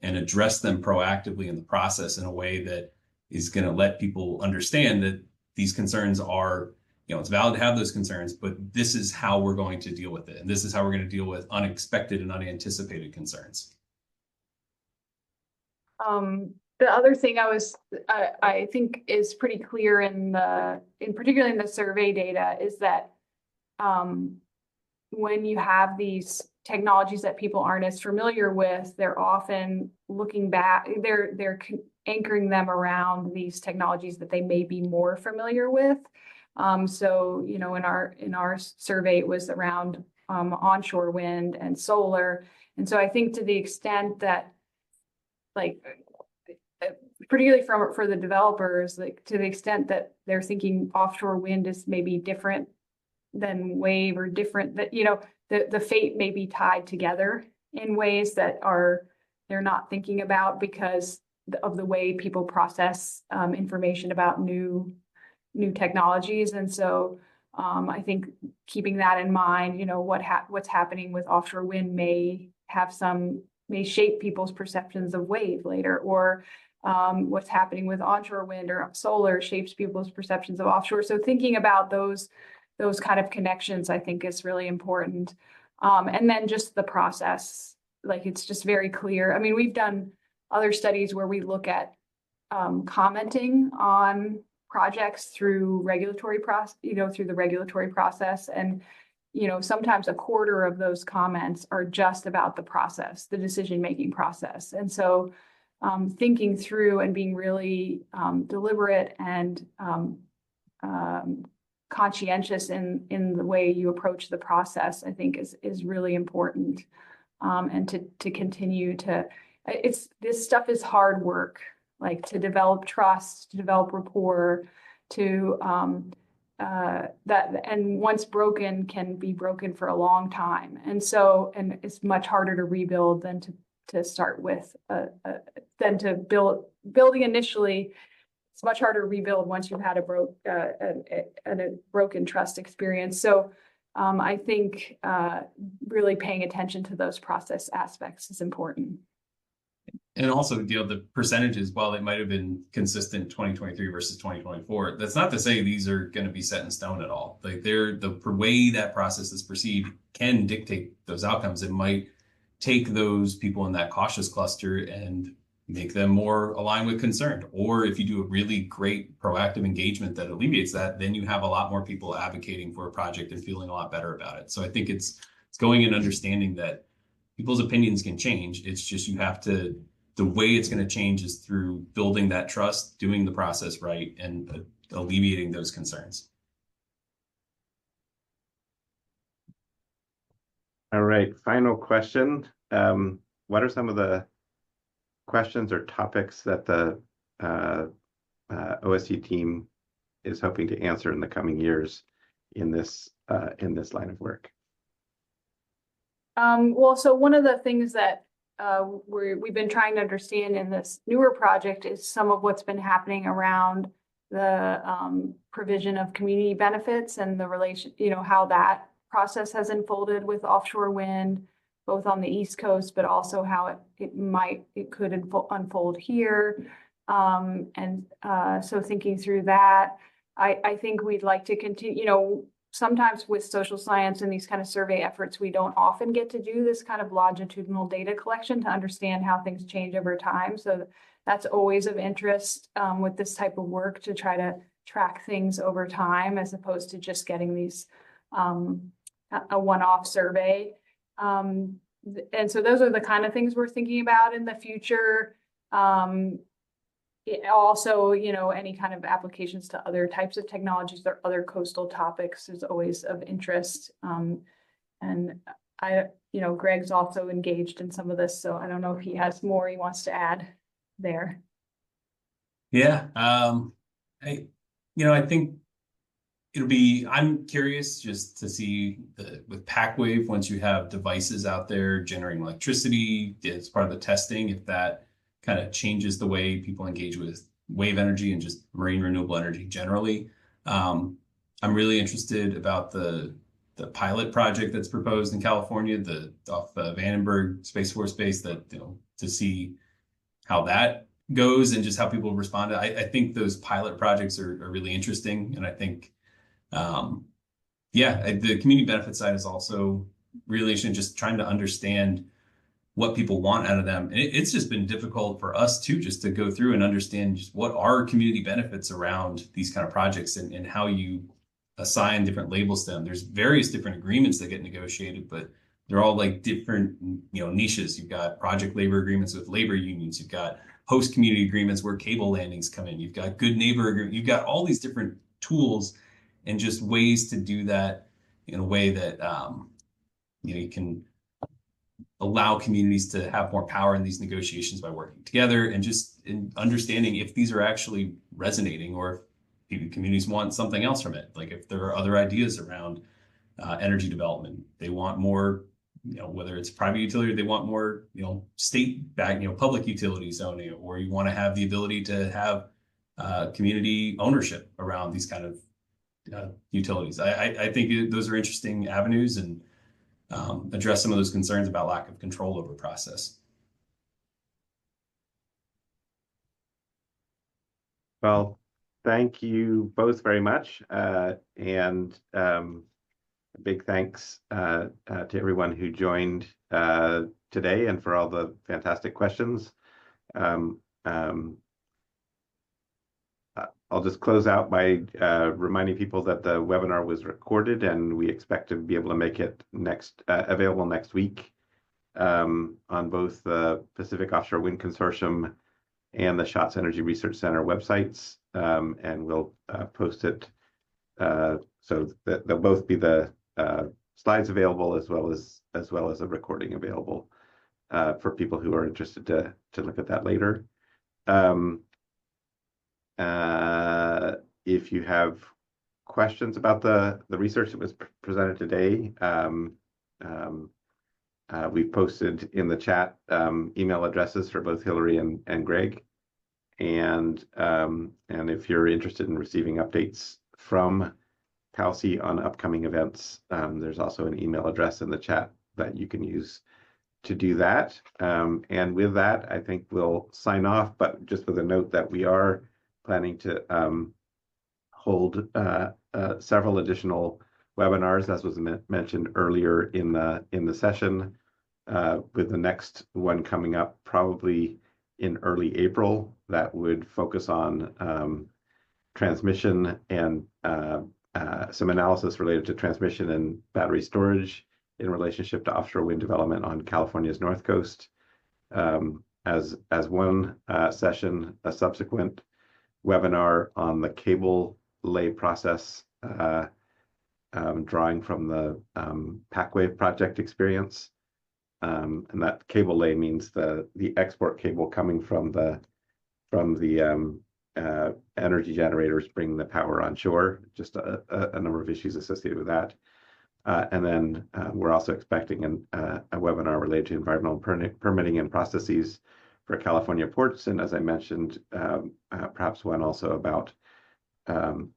and address them proactively in the process in a way that is going to let people understand that these concerns are, it's valid to have those concerns, but this is how we're going to deal with it. And this is how we're going to deal with unexpected and unanticipated concerns. The other thing I think is pretty clear particularly in the survey data, is that when you have these technologies that people aren't as familiar with, they're often looking back, they're anchoring them around these technologies that they may be more familiar with. So, in our survey, it was around onshore wind and solar. And so I think to the extent that, particularly for the developers, to the extent that they're thinking offshore wind is maybe different than wave, or different, that, the fate may be tied together in ways that they're not thinking about, because of the way people process information about new technologies. And so I think keeping that in mind, you know, what's happening with offshore wind may shape people's perceptions of wave later, or what's happening with onshore wind or solar shapes people's perceptions of offshore. So thinking about those kind of connections, I think, is really important. And then just the process, like, it's just very clear. I mean, we've done other studies where we look at commenting on projects through regulatory process, through the regulatory process. And, sometimes a quarter of those comments are just about the process, the decision-making process. And so thinking through and being really deliberate and conscientious in the way you approach the process, I think is really important. And to continue this stuff is hard work, like to develop trust, to develop rapport, and once broken can be broken for a long time. And it's much harder to rebuild than to start with, than to building initially. It's much harder to rebuild once you've had a broken trust experience. So I think really paying attention to those process aspects is important. And also, the percentages, while they might have been consistent 2023 versus 2024, that's not to say these are going to be set in stone at all. Like, the way that process is perceived can dictate those outcomes. It might take those people in that cautious cluster and make them more aligned with concern. Or if you do a really great proactive engagement that alleviates that, then you have a lot more people advocating for a project and feeling a lot better about it. So I think it's going and understanding that people's opinions can change. It's just the way it's going to change is through building that trust, doing the process right, and alleviating those concerns. All right, final question. What are some of the questions or topics that the OSC team is hoping to answer in the coming years in this line of work? Well, so one of the things that we've been trying to understand in this newer project is some of what's been happening around the provision of community benefits and the relation, how that process has unfolded with offshore wind, both on the East Coast, but also how it could unfold here. So thinking through that, I think we'd like to continue, sometimes with social science and these kind of survey efforts, we don't often get to do this kind of longitudinal data collection to understand how things change over time. So that's always of interest with this type of work, to try to track things over time, as opposed to just getting these a one-off survey. And so those are the kind of things we're thinking about in the future. Also, any kind of applications to other types of technologies or other coastal topics is always of interest. And Greg's also engaged in some of this, so I don't know if he has more he wants to add there. Yeah, I think I'm curious just to see with PackWave, once you have devices out there generating electricity as part of the testing, if that kind of changes the way people engage with wave energy and just marine renewable energy generally. I'm really interested about the pilot project that's proposed in California, off Vandenberg Space Force Base, that to see how that goes and just how people respond. I think those pilot projects are really interesting, and I think the community benefit side is also really interesting, just trying to understand what people want out of them. And it's just been difficult for us too, just to go through and understand just what are community benefits around these kind of projects, and how you assign different labels to them. There's various different agreements that get negotiated, but they're all like different, niches. You've got project labor agreements with labor unions. You've got host community agreements where cable landings come in. You've got good neighbor agreement. You've got all these different tools and just ways to do that in a way that, you can allow communities to have more power in these negotiations by working together, and just in understanding if these are actually resonating, or if communities want something else from it. Like if there are other ideas around energy development, they want more whether it's private utility, they want more, state back, public utility zoning, or you want to have the ability to have community ownership around these kind of utilities. I think those are interesting avenues and address some of those concerns about lack of control over process. Well, thank you both very much. And a big thanks to everyone who joined today and for all the fantastic questions. I'll just close out by reminding people that the webinar was recorded and we expect to be able to make it available next week on both the Pacific Offshore Wind Consortium and the Schatz Energy Research Center websites, and we'll post it so that there'll both be the slides available as well as a recording available for people who are interested to look at that later. If you have questions about the research that was presented today, we've posted in the chat email addresses for both Hilary and Greg. And if you're interested in receiving updates from PALC on upcoming events, there's also an email address in the chat that you can use to do that. And with that, I think we'll sign off, but just with a note that we are planning to hold several additional webinars, as was mentioned earlier in the session, with the next one coming up probably in early April, that would focus on transmission and some analysis related to transmission and battery storage in relationship to offshore wind development on California's north coast. As one session, a subsequent webinar on the cable lay process, drawing from the PacWave project experience. And that cable lay means the export cable coming from the energy generators bringing the power on shore, just a number of issues associated with that. And then we're also expecting a webinar related to environmental permitting and processes for California ports. And as I mentioned, perhaps one also about some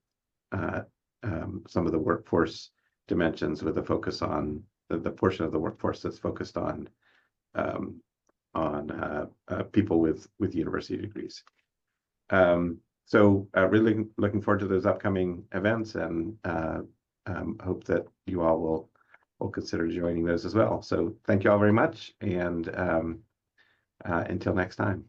of the workforce dimensions with a focus on the portion of the workforce that's focused on people with university degrees. So really looking forward to those upcoming events, and hope that you all will consider joining those as well. So thank you all very much, and until next time.